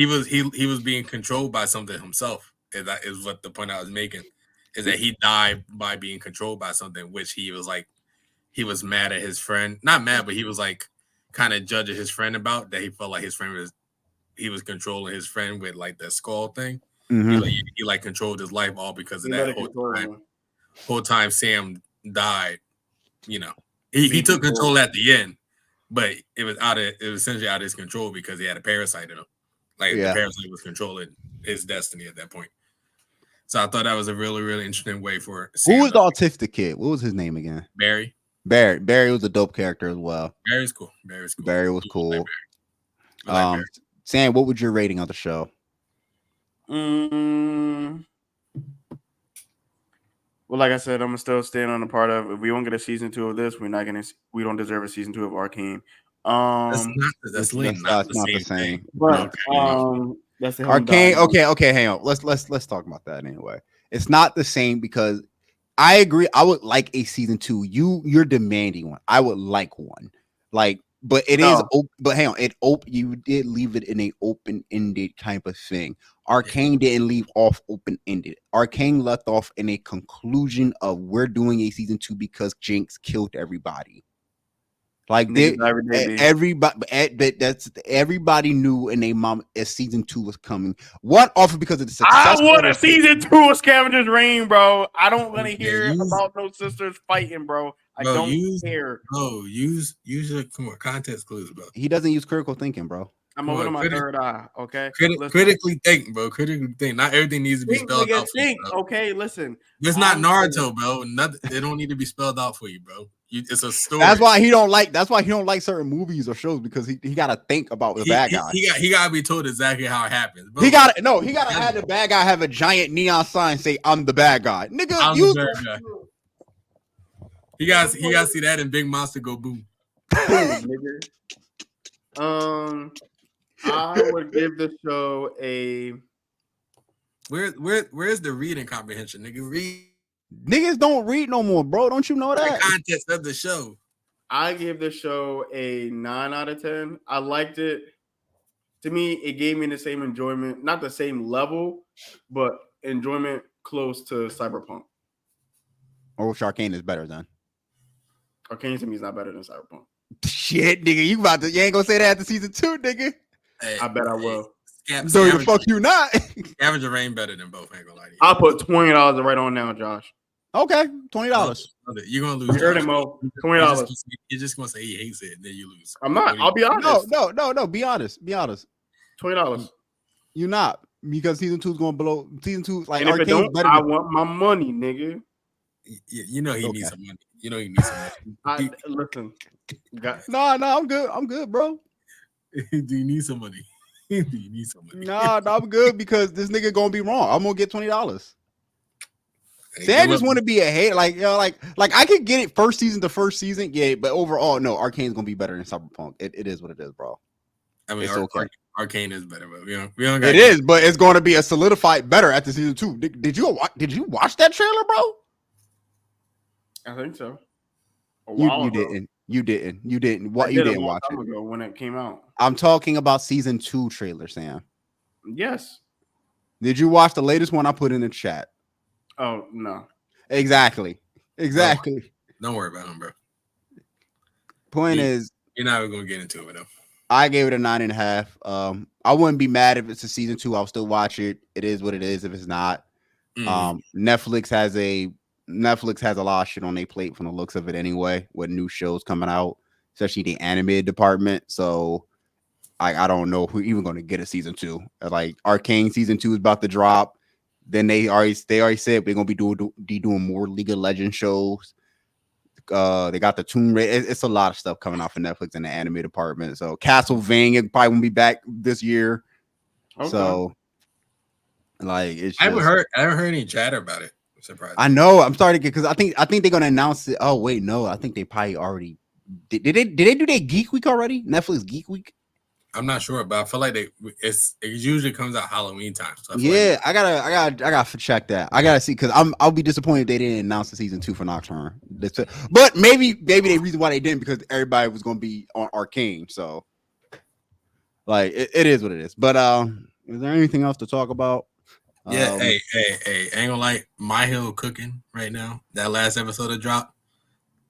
was being controlled by something himself. That is what the point I was making. Is that he died by being controlled by something, which he was like, he was mad at his friend. Not mad, but he was like kind of judging his friend about that. He felt like his friend was controlling his friend with like the skull thing. Mm-hmm. He like controlled his life all because of that whole time Sam died. You know, he took control at the end, but it was essentially out of his control because he had a parasite in him. Like the parasite was controlling his destiny at that point. So I thought that was a really, really interesting way for Sam. Who was the autistic kid? What was his name again? Barry. Barry was a dope character as well. Barry's cool. Barry was cool. Sam, what was your rating of the show? Well, like I said, I'm gonna still stand on the part of if we don't get a season 2 of this, we don't deserve a season 2 of Arcane. That's really not the not the same thing. same. But No. that's the Arcane. Okay. Hang on. Let's talk about that anyway. It's not the same because I agree. I would like a season 2. You're demanding one. I would like one. Like, but it is. But hang on. You did leave it in a open ended type of thing. Arcane didn't leave off open ended. Arcane left off in a conclusion of we're doing a season 2 because Jinx killed everybody. Like everybody knew in a mom as season 2 was coming. One offer because of the success. I want a season 2 of Scavengers Reign, bro. I don't want to hear about no sisters fighting, bro. I don't care. Bro, use your context clues, bro. He doesn't use critical thinking, bro. I'm over to my third eye. Okay, critically think, bro. Critically think. Not everything needs to be spelled out for you, bro. Okay, listen. It's not Naruto, bro. It don't need to be spelled out for you, bro. It's a story. That's why he don't like certain movies or shows because he got to think about the bad guy. He got to be told exactly how it happens. Bro. He got to have the bad guy have a giant neon sign say I'm the bad guy, nigga. He got to see that and Big Monster go boom. Nigga. I would give the show a. Where's the reading comprehension, nigga? Read. Niggas don't read no more, bro. Don't you know that? The context of the show. I give the show a 9 out of 10. I liked it. To me, it gave me the same enjoyment, not the same level, but enjoyment close to Cyberpunk. Or Arcane is better than. Arcane to me is not better than Cyberpunk. Shit, nigga, you ain't gonna say that after season 2, nigga. Hey, I bet I will. So the fuck you not? Scavenger Reign better than both. Ain't gonna lie to you. I'll put $20 right on now, Josh. Okay, $20. You're gonna lose. You heard him, Mo. $20. You're just gonna say he hates it, and then you lose. I'm not. I'll be honest. No. Be honest. $20. You're not because season 2 is going below. Season 2 like and if it don't, I want my money, nigga. You know he needs some money. You know he needs some money. Listen. No, I'm good. I'm good, bro. Do you need some money? Do you need some money? Nah, I'm good because this nigga gonna be wrong. I'm gonna get $20. Say I just want to be a hate, like I could get it first season to first season, yeah, but overall, no, Arcane's gonna be better than Cyberpunk. It is what it is, bro. I mean, Arcane is better, but we don't. It is, but it's going to be a solidified better after season 2. Did you watch that trailer, bro? I think so. You didn't. You didn't watch it ago when it came out. I'm talking about season 2 trailer, Sam. Yes. Did you watch the latest one I put in the chat? Oh no. Exactly. Don't worry about him, bro. Point is, you're not even gonna get into it though. I gave it a 9.5. I wouldn't be mad if it's a season 2. I'll still watch it. It is what it is. If it's not, Netflix has a lot of shit on their plate from the looks of it anyway, with new shows coming out, especially the animated department. So I don't know if we're even going to get a season 2. Like Arcane season 2 is about to drop. Then they already said we're going to be doing more League of Legends shows. They got the Tomb Raider. It's a lot of stuff coming out for Netflix in the anime department. So Castlevania probably won't be back this year. Okay. So like I haven't heard any chatter about it. I'm surprised. I know. I'm starting to get because I think they're gonna announce it. Oh wait, no, I think they probably already did they do their Geek Week already? Netflix Geek Week? I'm not sure, but I feel like it usually comes out Halloween time. So yeah, I gotta check that. I gotta see because I'll be disappointed if they didn't announce the season 2 for Nocturne. But maybe the reason why they didn't because everybody was gonna be on Arcane. So like it is what it is. But is there anything else to talk about? Yeah, hey, ain't gonna lie, My Hill cooking right now. That last episode of drop,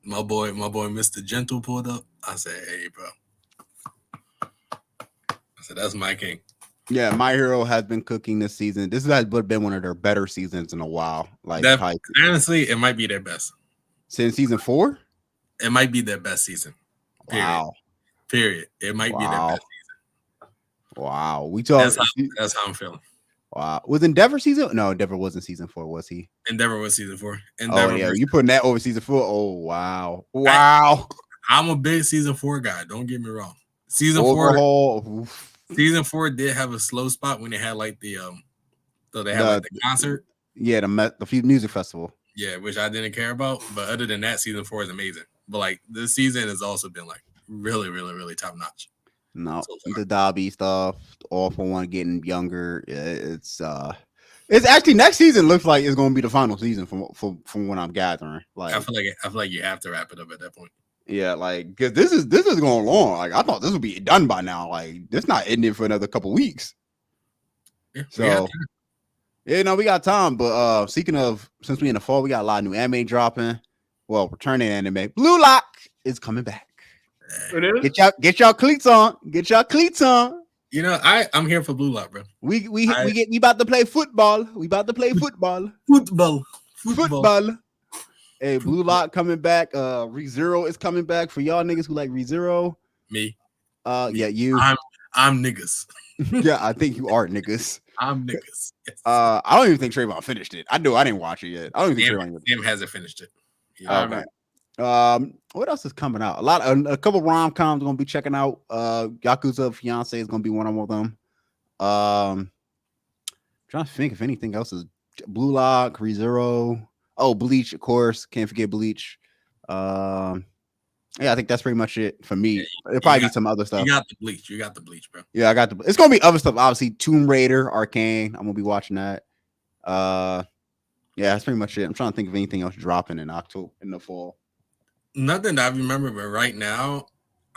my boy, Mr. Gentle pulled up. I said, hey, bro. So that's my king. Yeah, My Hero has been cooking this season. This has been one of their better seasons in a while. Like honestly, it might be their best since season 4. It might be their best season. Period. Wow. Period. It might be their best season. Wow. We talk. That's how I'm feeling. Wow. Was Endeavor season? No, Endeavor wasn't season 4, was he? Endeavor was season 4. Endeavor you putting that over season 4? Oh wow. Wow. I'm a big season 4 guy. Don't get me wrong. Season 4. Season 4 did have a slow spot when they had like the so they had like the concert. Yeah, the music festival. Yeah, which I didn't care about. But other than that, season 4 is amazing. But like this season has also been like really, really, really top notch. No, So the Dobby stuff, all for one getting younger. It's actually next season looks like it's going to be the final season from what I'm gathering. Like I feel like you have to wrap it up at that point. Yeah, like because this is going long. Like I thought this would be done by now. Like this not ending for another couple weeks. Yeah, So we got time. But speaking of, since we in the fall, we got a lot of new anime dropping. Well, returning anime. Blue Lock is coming back. It is. Get y'all cleats on. Get y'all cleats on. You know, I'm here for Blue Lock, bro. We about to play football. We about to play football. Football. Hey, Blue Lock coming back. ReZero is coming back for y'all niggas who like ReZero. Me. Yeah, you. I'm niggas. Yeah, I think you are niggas. I'm niggas. Yes. I don't even think Trayvon finished it. I didn't watch it yet. I don't even think Trayvon hasn't finished it. Okay. What else is coming out? A couple rom-coms gonna be checking out. Yakuza Fiance is gonna be one of them. Trying to think if anything else is Blue Lock, ReZero. Oh, Bleach, of course. Can't forget Bleach. Yeah, I think that's pretty much it for me. It'll probably be some other stuff. You got the Bleach, bro. Yeah, I got it's gonna be other stuff. Obviously, Tomb Raider, Arcane. I'm gonna be watching that. Yeah, that's pretty much it. I'm trying to think of anything else dropping in October in the fall. Nothing that I remember, but right now,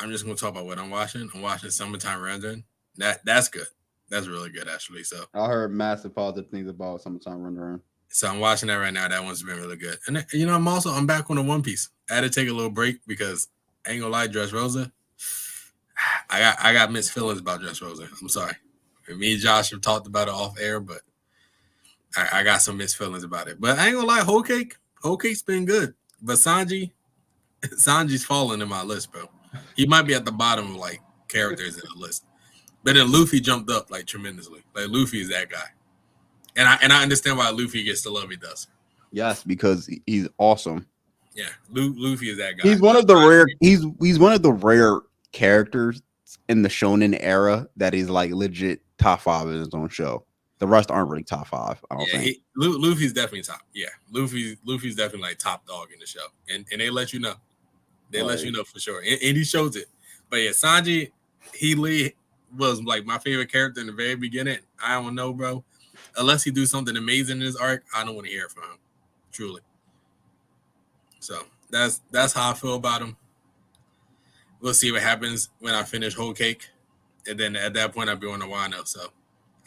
I'm just gonna talk about what I'm watching. I'm watching Summertime Rendering. That's good. That's really good, actually. So I heard massive positive things about Summertime Rendering. So I'm watching that right now. That one's been really good. And you know, I'm back on the One Piece. I had to take a little break because I ain't gonna lie, Dressrosa. I got mixed feelings about Dressrosa. I'm sorry. Me and Josh have talked about it off air, but I got some mixed feelings about it. But I ain't gonna lie, Whole Cake's been good. But Sanji's falling in my list, bro. He might be at the bottom of like characters in the list. But then Luffy jumped up like tremendously. Like Luffy is that guy. And I understand why Luffy gets the love he does. Yes, because he's awesome. Yeah, Luffy is that guy. He's one of the rare. He's one of the rare characters in the shonen era that is like legit top 5 in his own show. The rest aren't really top 5. I don't think. Luffy's definitely top. Yeah, Luffy's definitely like top dog in the show, and they let you know. They let you know for sure, and he shows it. But yeah, Sanji, he was like my favorite character in the very beginning. I don't know, bro. Unless he do something amazing in his arc, I don't want to hear it from him. Truly. So that's how I feel about him. We'll see what happens when I finish Whole Cake. And then at that point I'll be on the Wano. So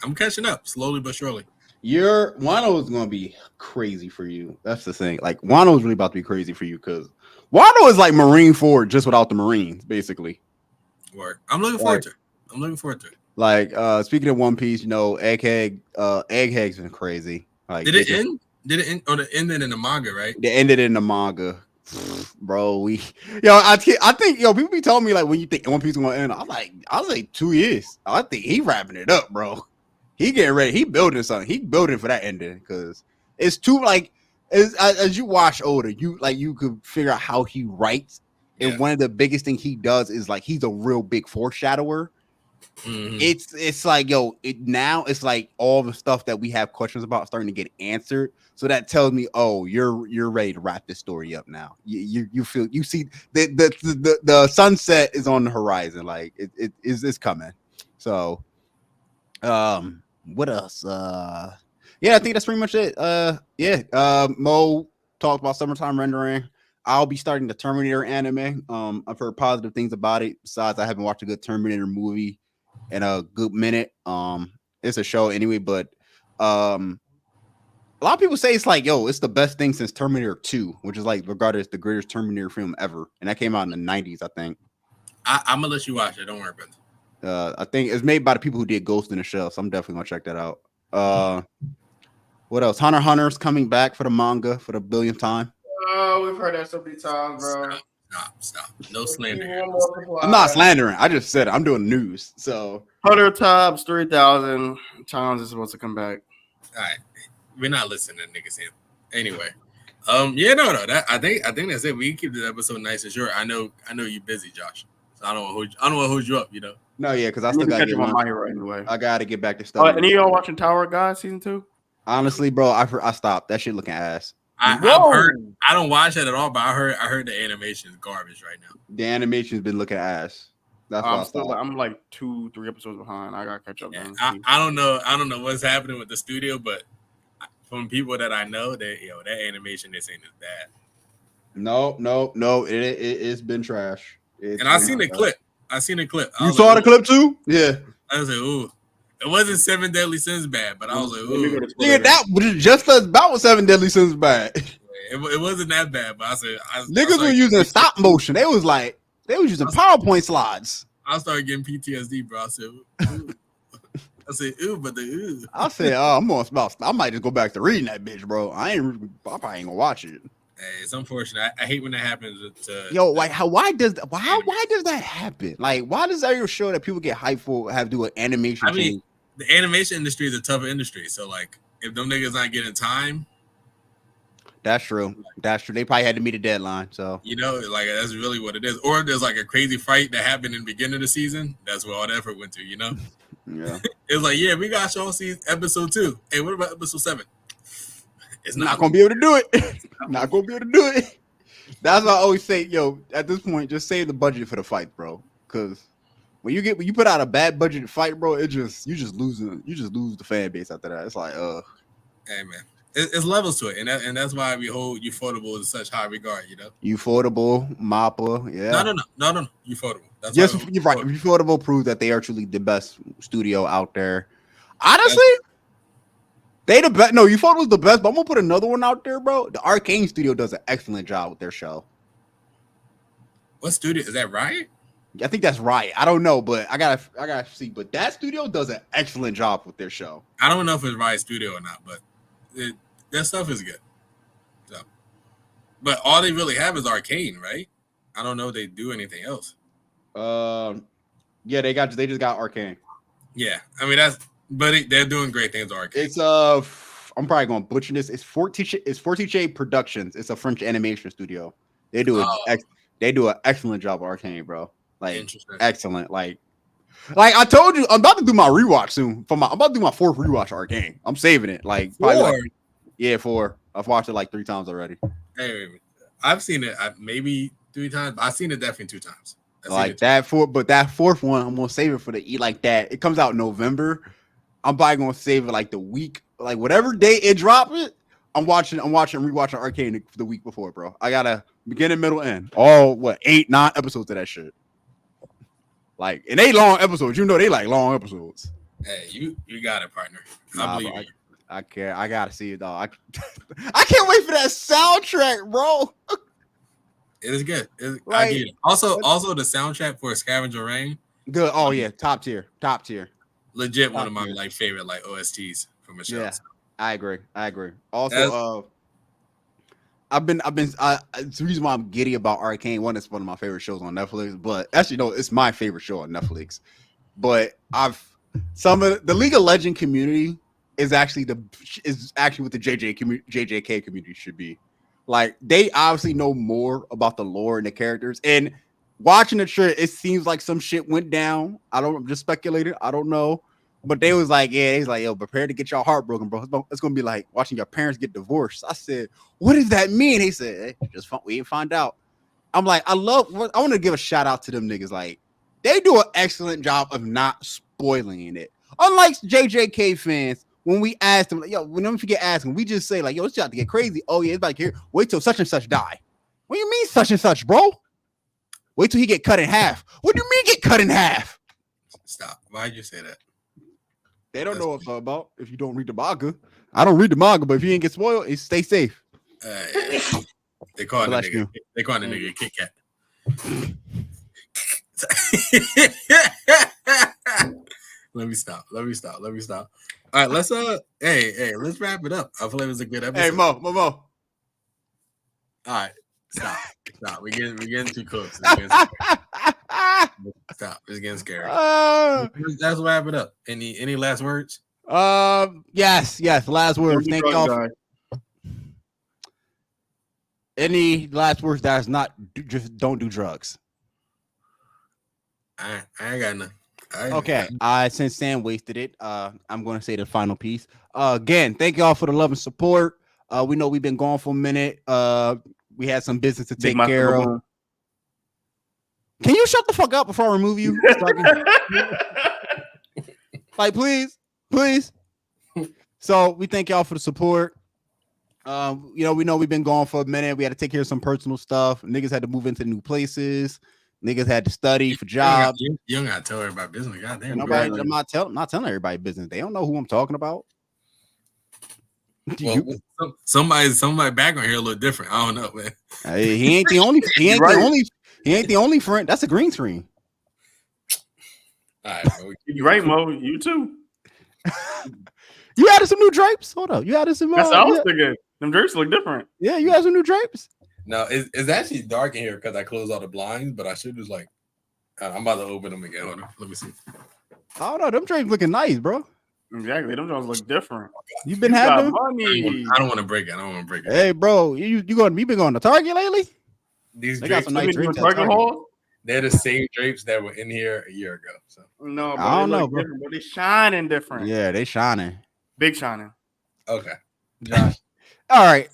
I'm catching up slowly but surely. Your Wano is gonna be crazy for you. That's the thing. Like Wano is really about to be crazy for you because Wano is like Marine Ford just without the Marines, basically. Word. I'm looking forward to it. Like speaking of One Piece, you know, Egghead's been crazy. Like, did it end? Did it end? Oh, it ended in the manga, right? They ended in the manga, bro. I think people be telling me like when you think One Piece is gonna end, I was like 2 years. I think he wrapping it up, bro. He getting ready. He building something. He building for that ending because it's too like as you watch older, you could figure out how he writes. Yeah. And one of the biggest things he does is like he's a real big foreshadower. Mm-hmm. It's like now it's like all the stuff that we have questions about starting to get answered. So that tells me, oh, you're ready to wrap this story up now. You feel you see the sunset is on the horizon, like it's coming. So, what else? Yeah, I think that's pretty much it. Mo talked about Summertime Rendering. I'll be starting the Terminator anime. I've heard positive things about it. Besides, I haven't watched a good Terminator movie in a good minute. It's a show anyway, but a lot of people say it's like, it's the best thing since Terminator 2, which is like regarded as the greatest Terminator film ever, and that came out in the 90s, I think. I'm gonna let you watch it. Don't worry about it. I think it's made by the people who did Ghost in the Shell, so I'm definitely gonna check that out. What else? Hunter x Hunter's coming back for the manga for the billionth time. Oh, we've heard that so many times, bro. Stop. No slander. I'm not slandering. I just said it. I'm doing news. So Hunter tops 3,000 times is supposed to come back. All right, we're not listening to niggas here. Anyway, no. I think that's it. We can keep this episode nice and short. I know you're busy, Josh. So I don't want to hold you up. You know. No, yeah, because I still got to get my mind right anyway. I got to get back to stuff. Any of y'all watching Tower of God season 2? Honestly, bro, I stopped. That shit looking ass. I've heard. I don't watch it at all, but I heard the animation is garbage right now. The animation's been looking ass. That's why I'm like 2-3 episodes behind. I gotta catch up. Yeah, I don't know. I don't know what's happening with the studio, but from people that I know, that animation this ain't as bad. No. It's been trash. I seen the clip. I seen the clip. You saw the clip too? Yeah. I was like, ooh. It wasn't 7 Deadly Sins bad, but I was like, ooh. Nigga, that was just about 7 Deadly Sins bad. It wasn't that bad, but I said, niggas were using stop motion. They was using PowerPoint slides. I started getting PTSD, bro. I said, ooh. I said, oh, I might just go back to reading that bitch, bro. I probably ain't gonna watch it. Hey, it's unfortunate. I hate when that happens. Why does that happen? Like, why does every show that people get hyped for have to do an animation? I mean, the animation industry is a tougher industry. So, like, if them niggas not getting time, that's true. They probably had to meet a deadline. So like that's really what it is. Or there's like a crazy fight that happened in the beginning of the season. That's where all the effort went to. Yeah. It's like, yeah, we got y'all see episode 2. Hey, what about episode 7? It's not gonna be able to do it. Not gonna be able to do it. That's why I always say, at this point, just save the budget for the fight, bro. Because when you put out a bad budget fight, bro, you just lose the fan base after that. It's like, hey man, it's levels to it, and that's why we hold Ufotable in such high regard. Ufotable, Mappa, yeah. No, Ufotable. Yes, you're right. Ufotable proves that they are truly the best studio out there. Honestly. They the best. No, Ufotable was the best, but I'm gonna put another one out there, bro. The Arcane Studio does an excellent job with their show. What studio is that? Riot? I think that's Riot. I don't know, but I gotta see. But that studio does an excellent job with their show. I don't know if it's Riot Studio or not, but their stuff is good. So, but all they really have is Arcane, right? I don't know if they do anything else. Yeah, they just got Arcane. Yeah, I mean they're doing great things with Arcane. It's I'm probably gonna butcher this. It's Fortiche Productions. It's a French animation studio. They do an excellent job with Arcane, bro. Like excellent. Like I told you, I'm about to do my rewatch soon. I'm about to do my 4th rewatch of Arcane. I'm saving it. Like 4. 4. I've watched it like 3 times already. Hey, I've seen it maybe 3 times. I've seen it definitely 2 times. Like that 4th one, I'm gonna save it for the like that. It comes out in November. I'm probably gonna save it like the week, like whatever day it drop it. I'm rewatching Arcane the week before, bro. I gotta beginning, middle, end. All 8, 9 episodes of that shit. Like, and they long episodes. They like long episodes. Hey, you got it, partner. I believe you. I can't. I gotta see it, dog. I can't wait for that soundtrack, bro. It is good. I get it. Also, the soundtrack for Scavenger Reign. Good. Oh yeah, top tier. Legit, one of my favorite OSTs from a show. Yeah, I agree. Also, the reason why I'm giddy about Arcane. One, it's one of my favorite shows on Netflix, but actually, no, it's my favorite show on Netflix. But some of the League of Legends community is actually what the JJK community should be. Like, they obviously know more about the lore and the characters. And watching the trailer, it seems like some shit went down. I'm just speculating. I don't know. But they was like, he's like, yo, prepare to get your heart broken, bro. It's gonna be like watching your parents get divorced. I said, what does that mean? He said, we ain't find out. I'm like, I want to give a shout out to them niggas. Like, they do an excellent job of not spoiling it. Unlike JJK fans, when we ask them, whenever we get asking, we just say, like, yo, it's about to get crazy. Oh, yeah, it's about to get here. Wait till such and such die. What do you mean such and such, bro? Wait till he get cut in half. What do you mean get cut in half? Stop. Why'd you say that? They don't know what it's about if you don't read the manga. I don't read the manga, but if you ain't get spoiled, stay safe. They call it a nigga Kit Kat. Let me stop. All right, let's let's wrap it up. I feel like it was a good episode. Hey, Mo. All right, stop. We're getting too close. Stop. It's getting scary. Let's wrap it up. Any last words? Yes. Last words. Thank y'all. Any last words that's not just don't do drugs. I ain't got nothing. Okay. Since Sam wasted it, I'm going to say the final piece. Again, thank y'all for the love and support. We know we've been gone for a minute. We had some business to Big take Master care of. Baboon. Can you shut the fuck up before I remove you? Like, please. So we thank y'all for the support. We know we've been gone for a minute. We had to take care of some personal stuff. Niggas had to move into new places. Niggas had to study for jobs. You don't got to tell everybody business. Goddamn. I'm not telling everybody business. They don't know who I'm talking about. Well, somebody background here a little different. I don't know, man. He ain't the only. He ain't the only friend. That's a green screen. All right, bro. You're right, Mo. You too. You added some new drapes. Hold up. You added some. That's what I was thinking. Them drapes look different. Yeah, you added some new drapes. No, it's actually dark in here because I closed all the blinds, but I should just like. I'm about to open them again. Hold on. Let me see. Oh no, them drapes looking nice, bro. Exactly. Them drapes look different. You've been having money. I don't want to break it. Hey, bro, you been going to Target lately? These they drapes, got some nice drapes. They're the same drapes that were in here a year ago. So no, bro, I don't know, bro. But they shining different. Yeah, they shining. Big shining. Okay. Josh. All right.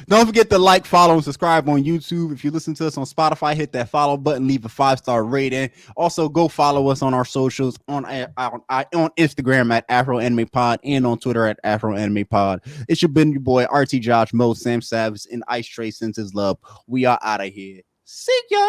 Don't forget to like, follow, and subscribe on YouTube. If you listen to us on Spotify, hit that follow button, leave a 5-star rating. Also, go follow us on our socials on Instagram at Afro Anime Pod and on Twitter at Afro Anime Pod. It's your boy RT Josh, Mo, Sam Savage, and Ice Trey Sends His Love. We are out of here. See ya.